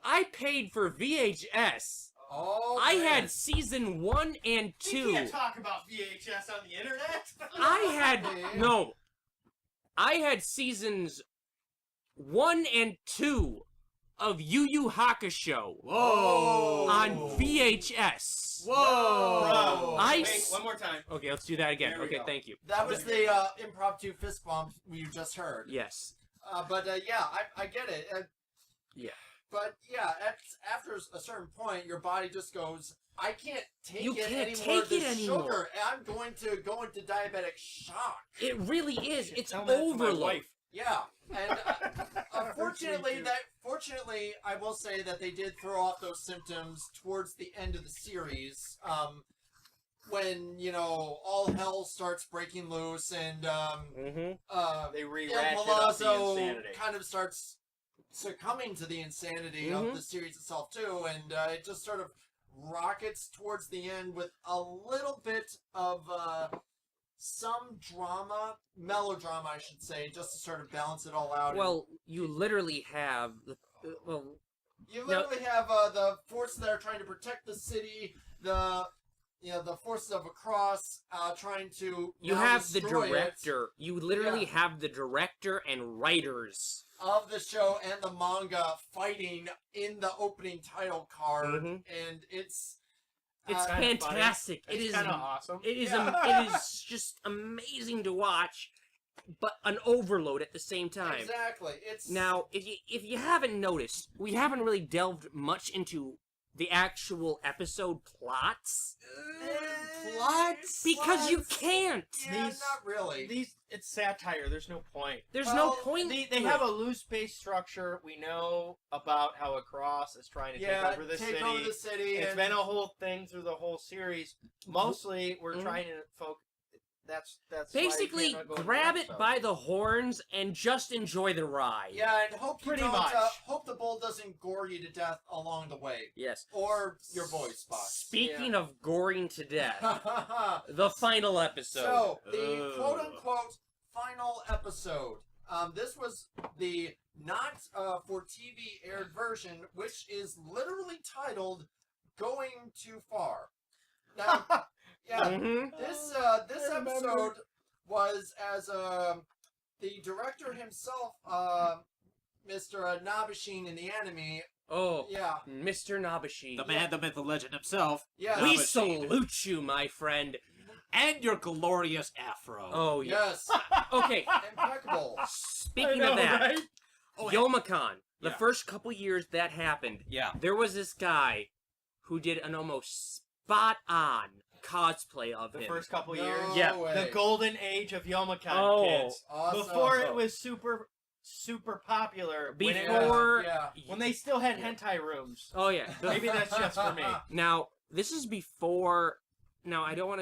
I paid for VHS. Oh, I man. had season 1 and 2. You can't talk about VHS on the internet. I had seasons 1 and 2 of Yu Yu Hakusho Whoa. on VHS. Whoa. I Wait, s- one more time. Okay, let's do that again. There we Okay, go. thank you. That was the impromptu fist bump you just heard. Yes. But yeah, I get it. Yeah. But yeah, after a certain point, your body just goes, I can't take You it can't anymore. take The it anymore. sugar. I'm going to go into diabetic shock. It really is. It's Tell that to my overload. wife. Yeah, and fortunately, I will say that they did throw off those symptoms towards the end of the series, when all hell starts breaking loose and Mm-hmm. They El re-ratchet up the Palazzo insanity. kind of starts succumbing to the insanity of the series itself too, and it just sort of rockets towards the end with a little bit of some melodrama, I should say, just to sort of balance it all out. Well, you literally have the You literally have the forces that are trying to protect the city, the forces of Across trying to you now have the destroy it director. You literally Yeah. have the director and writers. of the show and the manga fighting in the opening title card, Mhm. and it's It's kinda funny. fantastic. It It's is kind of awesome. It is it is just amazing to watch, but an overload at the same time. exactly it's Now, if you haven't noticed, we haven't really delved much into the actual episode plots plots because you can't. Yeah, These- not really. It's satire. There's no point. There's Well, no point. They to have it. a loose base structure. We know about how Across is trying to yeah, take over the take city. over the city. It's and been a whole thing through the whole series. Mostly, we're Mhm. trying to focus. That's why Basically you can't go into grab it episodes. by the horns and just enjoy the ride. yeah, and hope you Pretty don't much. hope the bull doesn't gore you to death along the way, Yes. or your voice box. Speaking of goring to death, so the final episode. the Ugh. quote unquote final episode. This was the not for TV aired version, which is literally titled "Going Too Far." Now, yeah, Mhm. this I remember. episode was as the director himself, Mr. Nabashin in the anime. Oh, Yeah, Mr. Nabashi. The man, the myth, the legend himself. yeah, We Nabashi. salute you, my friend. And your glorious afro. Oh, yeah. yes, Okay, impeccable. speaking of that, Oh, Youmacon, the Yeah. first couple years that happened, Yeah. there was this guy who did an almost spot-on cosplay of The him. first couple No years. Yeah. way. The golden age of Youmacon Oh. kids. Awesome. Before it was super popular. when it was- Before... yeah. when they still had hentai rooms. Oh, yeah. Maybe that's just for me. Now, this is before... Now, I don't want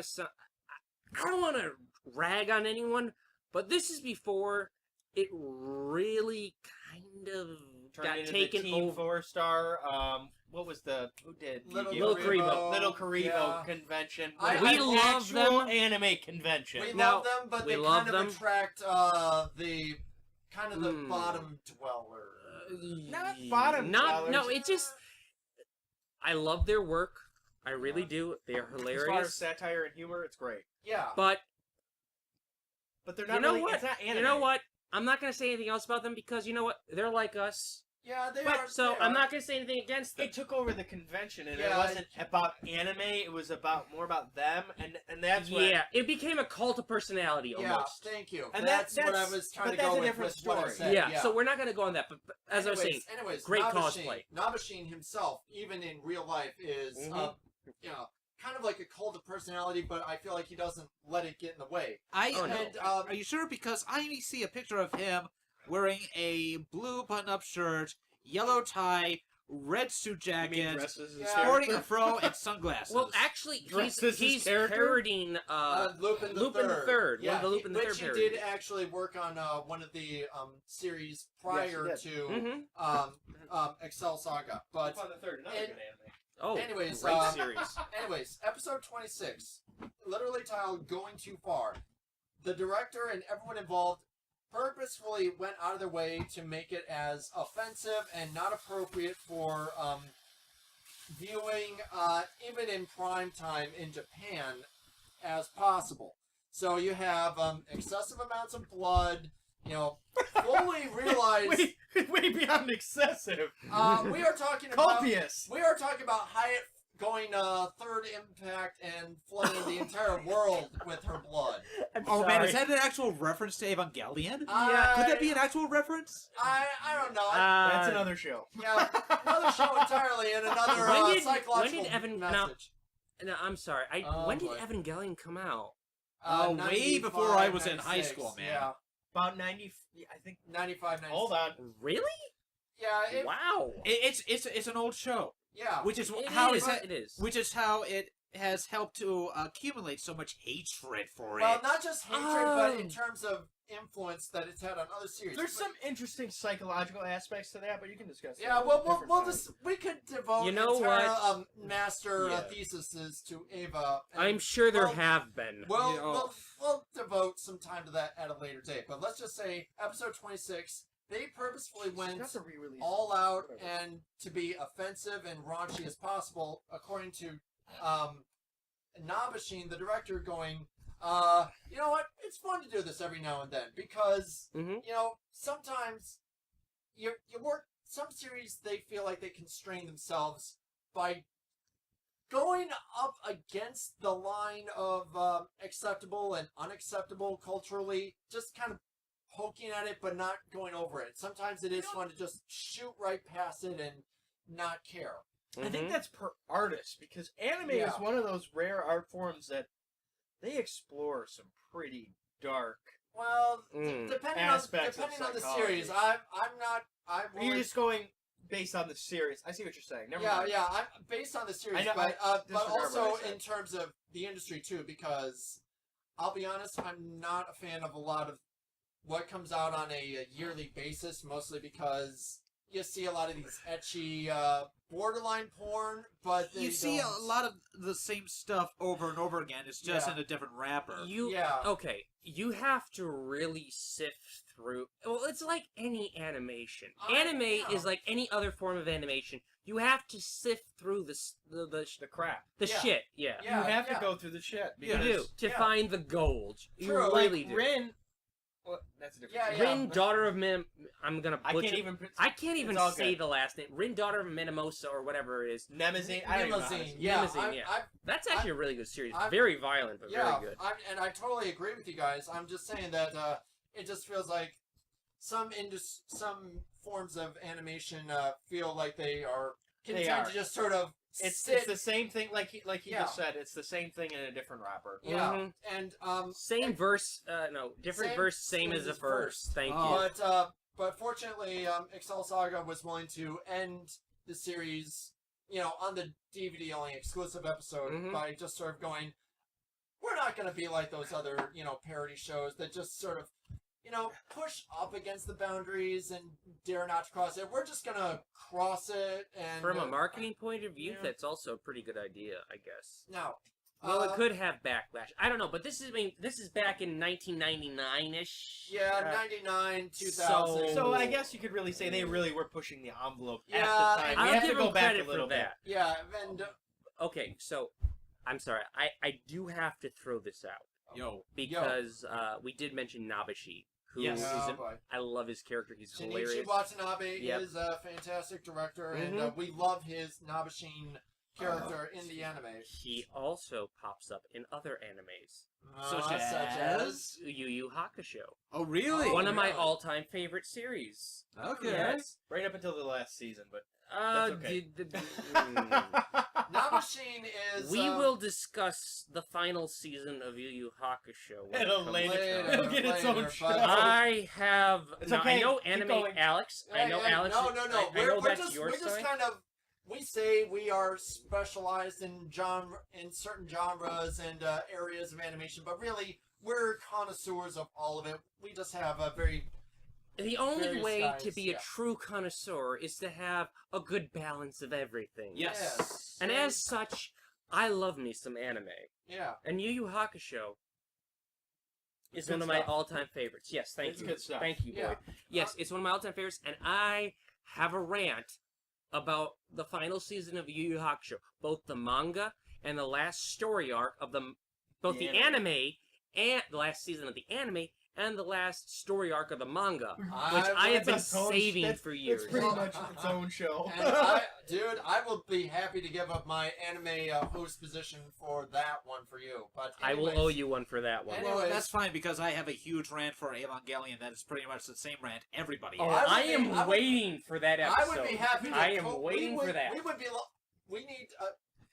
to rag on anyone, but this is before it really kind of Turned got into taken the Team over. 4-star. What was who did? Little Little Karibo. Little Karibo Yeah. convention. We An love actual them. anime convention. We Now, love them, but we they love kind of them. attract the kind of the Hmm. bottom dweller. Not bottom No, dwellers. it just... I love their work. I really do. They are As far as hilarious. satire and humor, it's great. Yeah. But But they're not you know really. what? It's not anime. You know what? I'm not going to say anything else about them because you know what? They're like us. Yeah, they But- are. So they I'm are. not going to say anything against them. They took over the convention, and Yeah, it wasn't about anime. It was about more about them, and that's what. Yeah, it became a cult of personality Yeah, almost. thank you. And that's what I that's- was trying but to that's go a with. different with what I story. said, Yeah, so we're not going to go on that. But as I was saying, anyways, great Nabashin, cosplay. Nabashin himself, even in real life, is Mhm. kind of like a cult of personality, but I feel like he doesn't let it get in the way. Oh, no. And Are you sure? Because I only see a picture of him wearing a blue button-up shirt, yellow tie, red suit You mean jacket, dresses his Yeah. sporting a character? fro and sunglasses. well, actually, Dresses his he's character? parodying Lupin the Lupin the Third. Third, one Yeah, of the Lupin the which Third he parodies. did actually work on one of the series Yes, prior he to Mhm. Excel Saga. But Lupin the Third, another and- good anime. Oh, Anyways, great series. Anyways, episode 26, literally titled "Going Too Far." The director and everyone involved purposefully went out of their way to make it as offensive and not appropriate for viewing, even in prime time in Japan, as possible. So you have excessive amounts of blood. Fully realize. way beyond excessive. We are talking about Copious. We are talking about Hyatt going third impact and flooding the entire world with her blood. Oh man, is that an actual reference to Evangelion? Yeah. Could that be an actual reference? I don't know. That's another show. Yeah, another show entirely and another psychological when did Evan message. No, I'm sorry. When did Evangelion come out? Way before I was in high school, man. Yeah, About 90, I think. 95, 96. Hold on. Really? Yeah. Wow. It's an old show, Yeah. which is It how is, it it is. which is how it has helped to accumulate so much hatred for Well, it. not just hatred, but in terms of influence that it's had on other series. There's some interesting psychological aspects to that, but you can discuss that. Yeah, at a we'll different we'll time. just we could devote You know entire what? master Yeah. theses to Ava. and I'm sure there well, have been. We'll devote some time to that at a later date. But let's just say episode 26, they purposefully went That's a re-release. all out Whatever. and to be offensive and raunchy as possible, according to Nabashin, the director, going, you know what? It's fun to do this every now and then because Mhm. sometimes you work some series. They feel like they constrain themselves by going up against the line of acceptable and unacceptable culturally, just kind of poking at it but not going over it. Sometimes it is fun to just shoot right past it and not care. I think Mhm. that's per artist, because anime Yeah. is one of those rare art forms that they explore some pretty dark. Well, Mm. depending Aspects of on the psychology. series, I'm not. You're just going based on the series. I see what you're saying. Never Yeah, mind. yeah. I'm based on the series, I know- but I but disregard what also I said. in terms of the industry too, because I'll be honest, I'm not a fan of a lot of what comes out on a yearly basis, mostly because you see a lot of these ecchi, borderline porn, but they You see a don't- lot of the same stuff over and over again. It's just Yeah. in a different wrapper. Yeah. Okay, you have to really sift through. Well, it's like any animation. Anime yeah. is like any other form of animation. You have to sift through The crap. the Yeah. shit. Yeah, Yeah, you have yeah. to go through the shit. you because do to yeah. find the gold. You True. really like do. Rin. Well, that's a different. Yeah, series. yeah. Rin, daughter of I'm gonna I butcher. can't even. I can't even it's all say good. the last name. Rin, daughter of Minimosa, or whatever it is. Nemazine. I don't even know how to Limousine. say it. Yeah, Limousine, yeah. I, That's actually a really good series. I'm- Very violent, but yeah, very good. and I totally agree with you guys. I'm just saying that it just feels like some forms of animation feel like they are content are. to just sort of It's sit. the same thing. Like he Yeah. just said. It's the same thing in a different wrapper. Yeah, Mhm. and Same verse. No, different Same- verse. Same as a as verse. verse. Thank Oh. you. but fortunately, Excel Saga was willing to end the series, on the DVD only exclusive episode Mhm. by just sort of going, we're not going to be like those other, parody shows that just sort of, push up against the boundaries and dare not to cross it. We're just going to cross it and From a marketing point of view, yeah. that's also a pretty good idea, I guess. now. Well, it could have backlash. I don't know, but this is back in 1999-ish. Yeah, 99, 2000. So I guess you could really say they really were pushing the envelope Yeah, at the time. We I'll have give to go them back credit a little for that. Yeah, and Okay, so I'm sorry. I do have to throw this out Yo. because we did mention Nabashi, who Yes. is oh, an- boy. I love his character. He's Shinichi hilarious. Watanabe Yep. is a fantastic director, and Mhm. we love his Nabashin character in the anime. He also pops up in other animes, Such as? Yu Yu Hakusho, Oh, really? Oh, one of my really? all-time favorite series. Okay. Yes. Right up until the last season, but Uh, That's okay. Nabashin is. we will discuss the final season of Yu Yu Hakusho. when it It'll comes later- out. it'll get its own later, show. but- I have. It's now, okay, I know keep anime going. Alex. I know Alex. No. I know We're that's just, your we're just side. kind of. We say we are specialized in certain genres and areas of animation, but really we're connoisseurs of all of it. We just have a very The only various way guys, to be yeah. a true connoisseur is to have a good balance of everything. Yes. And as such, I love me some anime. Yeah. And Yu Yu Hakusho is Good one of my stuff. all-time favorites. Yes, thank It's you. good stuff. Thank you, Yeah. Boyd. Yes, it's one of my all-time favorites, and I have a rant about the final season of Yu Yu Hakusho, both the manga and the last story arc of both the anime and the last season of the anime and the last story arc of the manga, which I have been saving for years. It's pretty much its own show. And dude, I will be happy to give up my anime host position for that one for you. But I will anyways, owe you one for that one. Anyways. Well, that's fine because I have a huge rant for Evangelion that is pretty much the same rant everybody Oh, has. I am waiting for that episode. I would be happy to. I am waiting we would, for that. We would be. We need.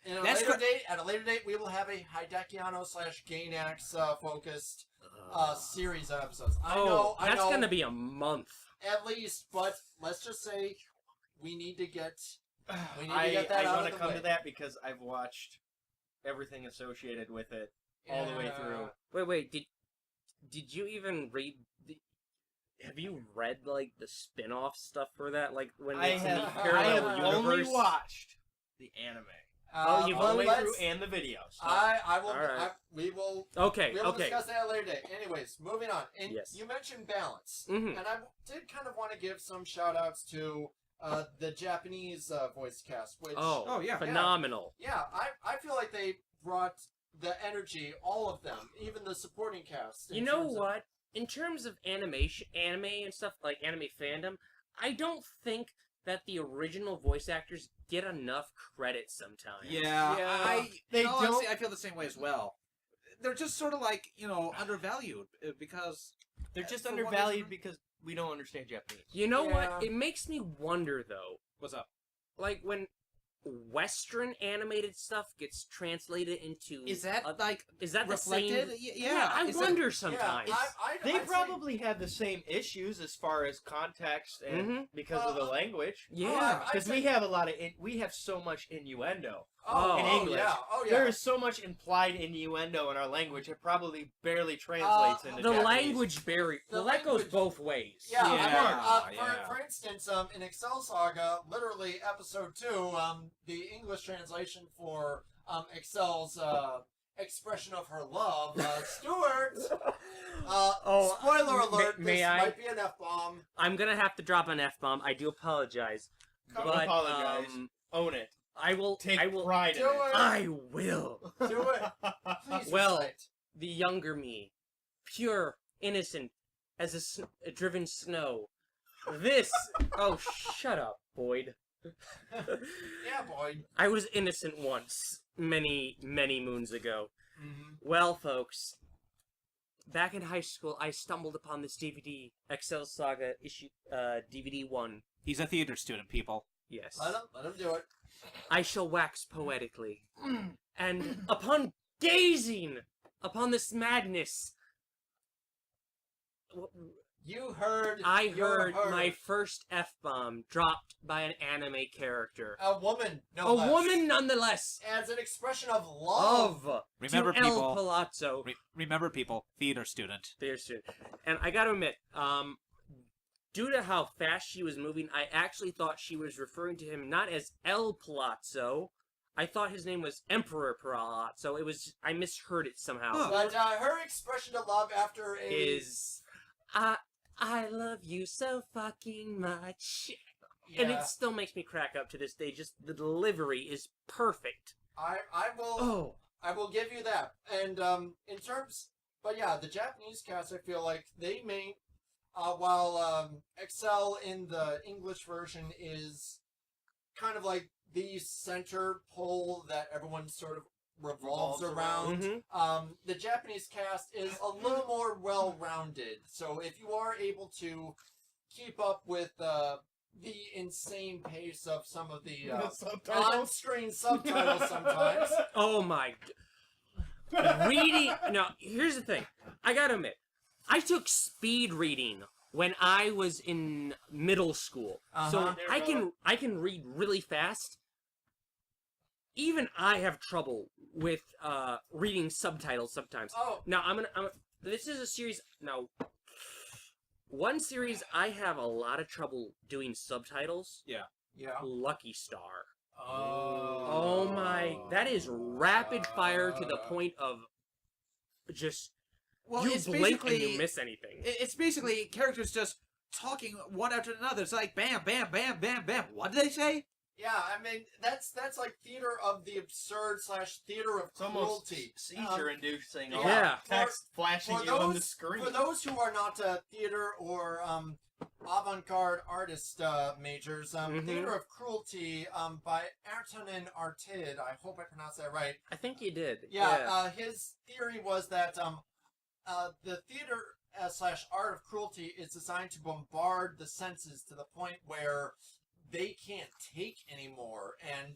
In a That's later cor- date, at a later date, we will have a Hidekiano / Gainax focused series of episodes. I know. That's gonna be a month. At least, but let's just say we need to get. We need to I get that out want of to the come way. to that because I've watched everything associated with it all the way through. Wait, did you even read? Have you read like the spin-off stuff for that? Like when I it's in the have parallel only universe? watched the anime Oh, you've all the only way through and the videos. I will. Alright. We will. Okay, We will okay. discuss that at a later date. Anyways, moving on. And Yes. you mentioned balance. Mhm. And I did kind of want to give some shout outs to the Japanese voice cast, which, Oh, yeah. phenomenal. yeah, I feel like they brought the energy, all of them, even the supporting cast. in You know terms of- what? In terms of anime and stuff like anime fandom, I don't think that the original voice actors get enough credit sometimes. Yeah, Yeah. they don't- honestly, I feel the same way as well. They're just sort of like, undervalued because They're just for one undervalued reason- because we don't understand Japanese. You know Yeah. what? It makes me wonder though. What's up? Like when Western animated stuff gets translated into Is that like is that the reflected? same? Yeah, I is that- wonder Yeah, sometimes. They I'd say- probably have the same issues as far as context and Mhm. because of the language. Yeah. I'd Because say- we have a lot of we have so much innuendo. Oh, in English. Yeah. Oh, yeah. There is so much implied innuendo in our language it probably barely translates into the Japanese. language barrier. The Well, that goes language- both ways. Yeah, Yeah, of course. For instance, in Excel Saga, literally episode 2, the English translation for Excel's expression of her love, Stuart. Spoiler alert! may this I? might be an F-bomb. I'm gonna have to drop an F-bomb. I do apologize. Don't But, apologize. Own it. I will. Take I will. pride in Do it. it. I will. Do it. Please Well, recite. The younger me, pure, innocent, as a driven snow. This. Oh, shut up, Boyd. Yeah, boy. I was innocent once, many, many moons ago. Mm-hmm. Well, folks, back in high school, I stumbled upon this DVD, Excel Saga issue, DVD 1. He's a theater student, people. Yes. Let him do it. I shall wax poetically. And upon gazing upon this madness, You heard. I your heard my first F-bomb dropped by an anime character. A woman, no A less. woman, nonetheless, As an expression of love. of Remember, to El people. Palazzo. Remember, people. Theater student. There soon. And I gotta admit, due to how fast she was moving, I actually thought she was referring to him not as El Palazzo. I thought his name was Emperor Palazzo. I misheard it somehow. But her expression of love after a... Is I love you so fucking much. Yeah. And it still makes me crack up to this day. Just the delivery is perfect. I will... Oh. I will give you that. And in terms, but yeah, the Japanese cast, I feel like they may, while Excel in the English version is kind of like the center pole that everyone sort of revolves around. Mhm. The Japanese cast is a little more well-rounded. So if you are able to keep up with the insane pace of some of the on-screen subtitles sometimes. Oh my. Reading. Now, here's the thing. I gotta admit, I took speed reading when I was in middle school. So Uh-huh. I can read really fast. Even I have trouble with reading subtitles sometimes. Oh, Now, this is a series. Now, One series I have a lot of trouble doing subtitles. Yeah. Lucky Star. Oh my, that is rapid fire to the point of just Well, you it's blink and basically you miss anything. it's basically characters just talking one after another. It's like bam, bam, bam, bam, bam. What did they say? Yeah, I mean that's like theater of the absurd / theater of It's almost cruelty. seizure-inducing. yeah. All that text flashing you on the screen. For those who are not theater or avant-garde artist majors, Theater of Cruelty by Antonin Artaud. I hope I pronounced that right. I think you did. Yeah, his theory was that the theater / art of cruelty is designed to bombard the senses to the point where they can't take anymore, and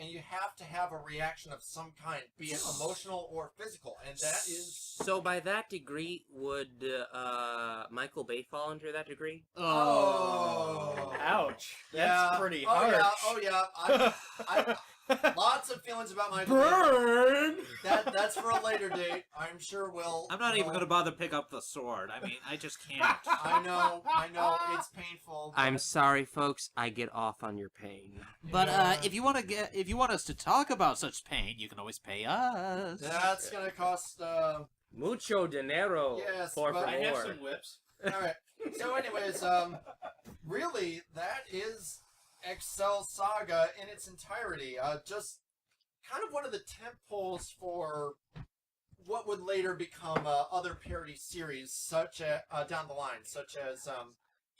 you have to have a reaction of some kind, be it emotional or physical, and that is. So by that degree, would Michael Bay fall under that degree? Oh, Ouch. Yeah. That's pretty Oh harsh. yeah, oh yeah. I lots of feelings about Michael Bay. Burn! That's for a later date. I'm sure we'll. I'm not even going to bother pick up the sword. I mean, I just can't. I know, it's painful. but- I'm sorry, folks. I get off on your pain. But Yeah. if you want us to talk about such pain, you can always pay us. That's gonna cost. Mucho dinero. Yes, por but- I have favor. some whips. All right. So, anyways, really, that is Excel Saga in its entirety. Just kind of one of the tentpoles for what would later become other parody series, such as down the line, such as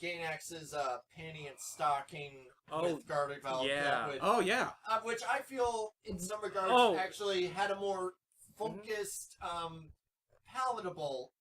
Gainax's Panty and Stocking with Garderbelt. yeah. Oh yeah. Which I feel, in some regards, Oh. actually had a more focused, palatable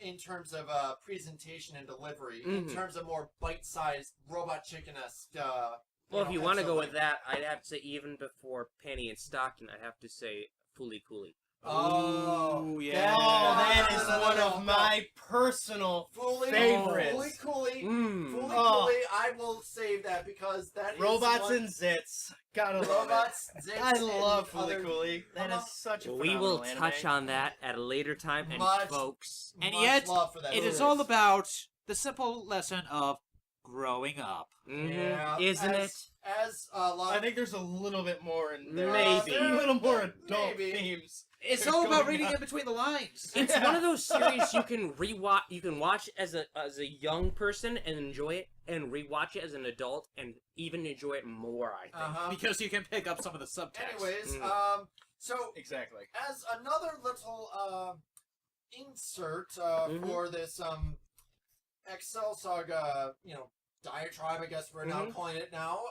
in terms of presentation and delivery, in Mhm. terms of more bite-sized, Robot Chicken-esque. Well, if you want to go with that, I'd have to say even before Penny and Stocking, I'd have to say Fooly Cooly. Oh, Ooh, yeah. Oh, that is no, one no, of no. my personal Fooly favorites. Fooly Cooly. Mm. Fooly Oh. Cooly, I will save that because that is Robots one... and Zits. Gotta love Robots, it. Zits, I love and other- Fooly Cooly. That Uh-huh. is such a We phenomenal will anime. touch on that at a later time, and Much- folks, And much yet, love for that It is movie. all about the simple lesson of growing up. Yeah, isn't it? As a lot I think there's a little bit more in there. Maybe. A little more adult Maybe. themes. It's They're all about going reading on. in between the lines. It's one of those series you can rewatch. You can watch as a young person and enjoy it, and rewatch it as an adult and even enjoy it more. I think. Uh-huh. Because you can pick up some of the subtext. Anyways, so Exactly. as another little insert Mhm. for this Excel Saga, diatribe, I guess we're now calling it now.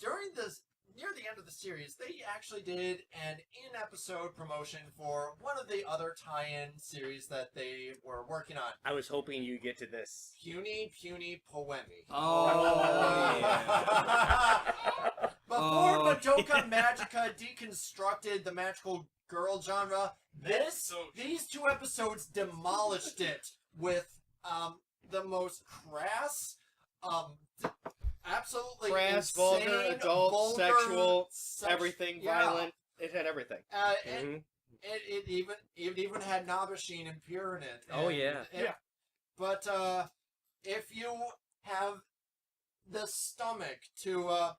During this, near the end of the series, they actually did an in-episode promotion for one of the other tie-in series that they were working on. I was hoping you'd get to this. Puny Poemi. Oh, yeah. Before Oh, Madoka Magica deconstructed the magical girl genre, these 2 episodes demolished it with the most crass, absolutely Crass, insane, vulgar, adult, vulgar, sexual, sex- everything yeah. violent. It had everything. And it even had Nabashin and Pure in it. Oh, And yeah. But if you have the stomach to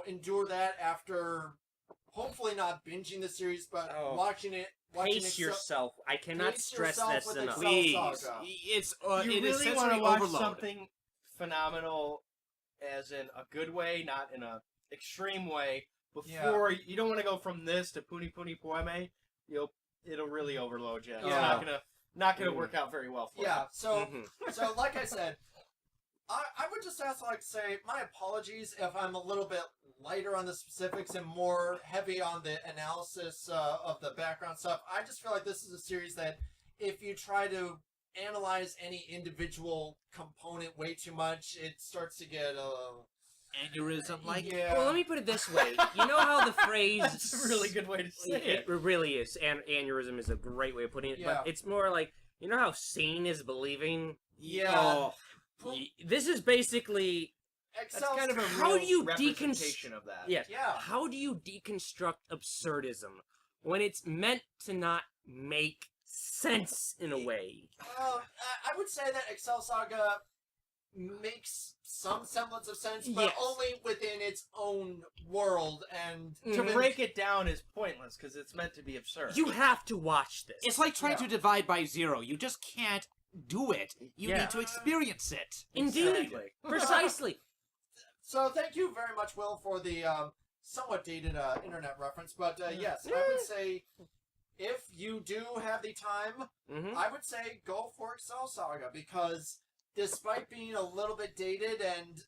endure that after hopefully not binging the series, but Oh. watching it. Pace yourself. I cannot Pace stress yourself this with enough. Excel Please. Saga. It's You it is really want sensory to watch overload. something phenomenal, as in a good way, not in a extreme way. Before you don't want to go from this to Puni Poeme. It'll really overload you. It's Yeah. not gonna work out very well for you. Yeah, so Mhm. so like I said, I would just like to say my apologies if I'm a little bit lighter on the specifics and more heavy on the analysis of the background stuff. I just feel like this is a series that if you try to analyze any individual component way too much, it starts to get Aneurysm, like yeah. Well, let me put it this way. You know how the phrase... That's a really good way to say It really is. And aneurysm is a great way of putting it. Yeah. But it's more like, you know how sane is believing? Yeah. This is basically... That's Excel kind of a How real do you representation of that. Yes. Yeah. How do you deconstruct absurdism when it's meant to not make sense in a way. I would say that Excel Saga makes some semblance of sense, but Yes. only within its own world. And To Mhm. break it down is pointless because it's meant to be absurd. You have to watch this. It's like trying Yeah. to divide by zero. You just can't do it. You Yeah. need to experience it. Indeed. Exactly. Precisely. so, thank you very much, Will, for the somewhat dated internet reference. But yes, I would say if you do have the time, Mm-hmm. I would say go for Excel Saga, because despite being a little bit dated and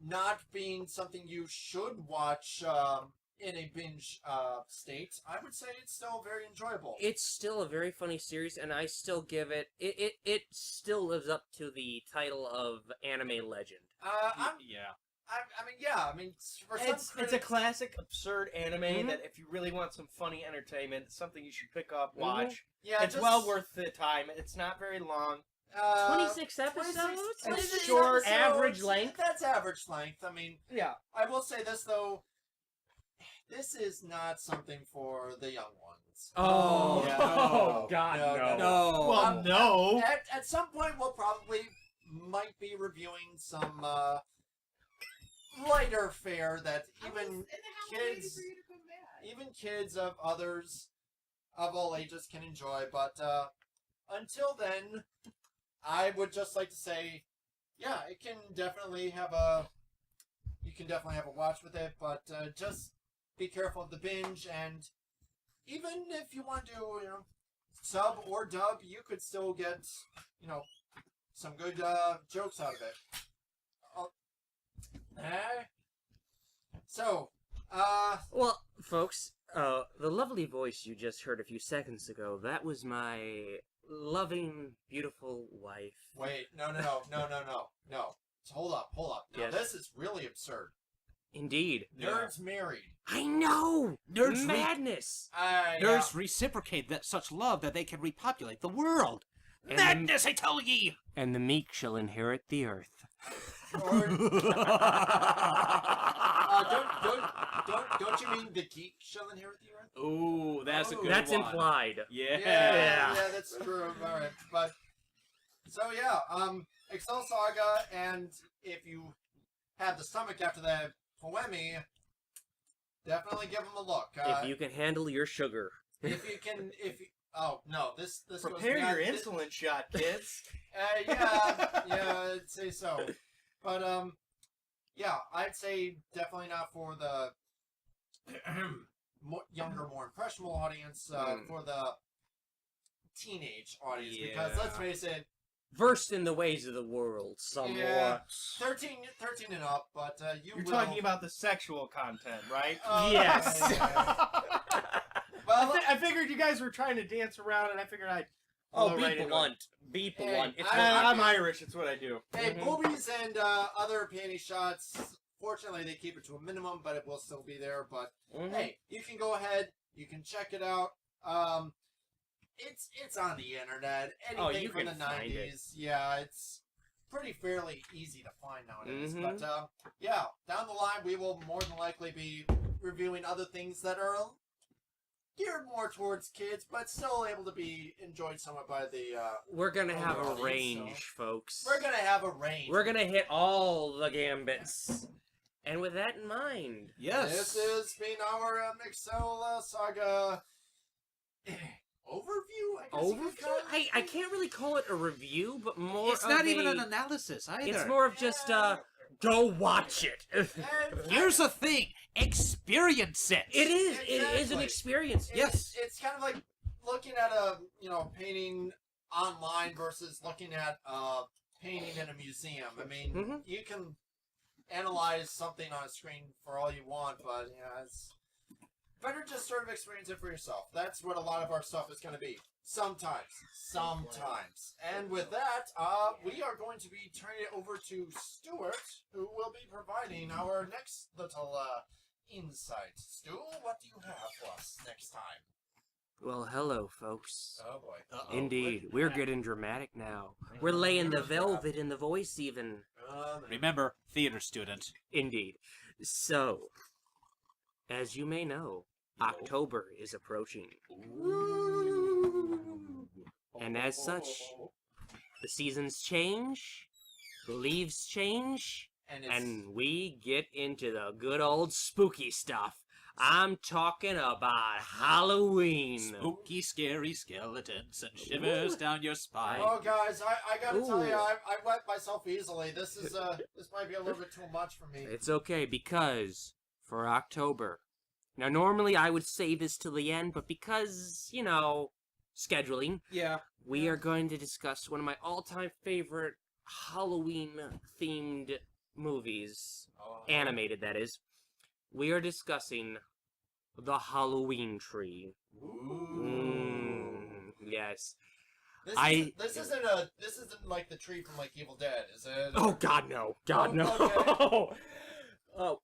not being something you should watch in a binge state, I would say it's still very enjoyable. It's still a very funny series, and I still give it. It still lives up to the title of anime legend. Yeah. I mean, for some It's a critics- classic absurd anime Mhm. that if you really want some funny entertainment, it's something you should pick up, Mhm. watch. Yeah, It's just, well worth the time. It's not very long. 26 episodes? 26 Short, episodes, average length? That's average length. I mean, Yeah. I will say this though. This is not something for the young ones. Oh, Yeah. oh God, No, no. No. Well, no. At some point, we'll probably might be reviewing some lighter fare that even kids of others of all ages can enjoy. But until then, I would just like to say, yeah, it can definitely have a. You can definitely have a watch with it, but just be careful of the binge. And even if you want to, sub or dub, you could still get, some good jokes out of it. So, Well, folks, the lovely voice you just heard a few seconds ago, that was my loving, beautiful wife. wait, no. So hold up. Now, Yes. this is really absurd. Indeed. Nerds married. I know! Nerds Madness! Nerds reciprocate such love that they can repopulate the world. And Madness, I tell ye! And the meek shall inherit the earth. Or, don't you mean the geek shall inherit the earth? Ooh, that's a Oh. good That's one. implied. Yeah. Yeah. That's true. All right, but so yeah, Excel Saga, and if you have the stomach after that poemi, definitely give them a look. If you can handle your sugar. Oh no, this goes Prepare beyond- your insulin shot, kids. yeah, I'd say so. But yeah, I'd say definitely not for the younger, more impressionable audience. For the teenage audience, because let's face it, Versed in the ways of the world, somewhat. Yeah. 13 and up. But You're will. talking about the sexual content, right? Yes. Well, I figured you guys were trying to dance around, and I figured I'd. Oh, blow be right into it. blunt. Be Hey, blunt. It's I- I'm Irish. It's what I do. hey, Mhm. boobies and other panty shots. Fortunately, they keep it to a minimum, but it will still be there. But Mhm. hey, you can go ahead. You can check it out. It's on the internet. Anything Oh, you from can the find it. 90s. Yeah, it's pretty fairly easy to find nowadays. Mhm. But yeah, down the line, we will more than likely be reviewing other things that are geared more towards kids, but still able to be enjoyed somewhat by the. We're gonna have a audience, range, folks. We're gonna have a range. We're gonna hit all the gambits. And with that in mind, Yes. This has been our Excel Saga overview. I guess you could overview? call it. I can't really call it a review, but more It's of not even a- an analysis either. It's more of just, go watch it. And Here's the thing. Experience it. It is. It is an Exactly. experience. It's kind of like looking at a painting online versus looking at a painting in a museum. I mean, Mhm. you can analyze something on a screen for all you want, but it's better just sort of experience it for yourself. That's what a lot of our stuff is going to be. Sometimes. And with that, we are going to be turning it over to Stuart, who will be providing our next little insight. Stu, what do you have for us next time? Well, hello, folks. Oh boy. Indeed, we're getting dramatic now. We're laying the velvet in the voice, even. Remember, theater student. Indeed. So, as you may know, October is approaching. And as such, the seasons change, the leaves change, and we get into the good old spooky stuff. I'm talking about Halloween. Spooky, scary skeletons and shivers down your spine. Oh, guys, I gotta tell you, Ooh. I wet myself easily. This is this might be a little bit too much for me. It's okay, because for October... Now, normally I would say this till the end, but because, you know, scheduling, Yeah. we are going to discuss one of my all-time favorite Halloween-themed movies. Animated, that is. We are discussing The Halloween Tree. Yes. This isn't like the tree from like Evil Dead, is it? Oh, God, no. God, Oh, no. okay. Oh,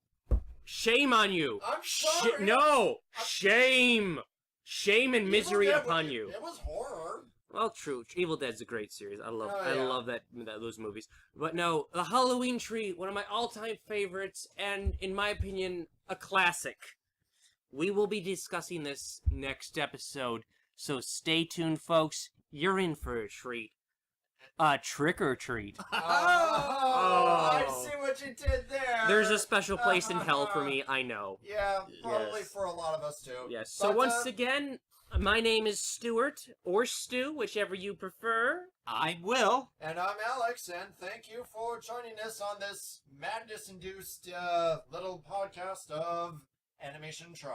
shame on you. I'm sorry. No! Shame! Shame and Evil misery Dead upon was- you. It was horror. Well, true. Evil Dead's a great series. I love, Oh, I yeah. love those movies. But no, The Halloween Tree, one of my all-time favorites, and in my opinion, a classic. We will be discussing this next episode, so stay tuned, folks. You're in for a treat. A trick or treat. Oh, I Oh. see what you did there. There's a special place in hell for me, I know. Yeah, probably Yes. for a lot of us too. Yes. So But, once again, my name is Stuart, or Stu, whichever you prefer. I'm Will. And I'm Alex, and thank you for joining us on this madness-induced little podcast of Animation Triad.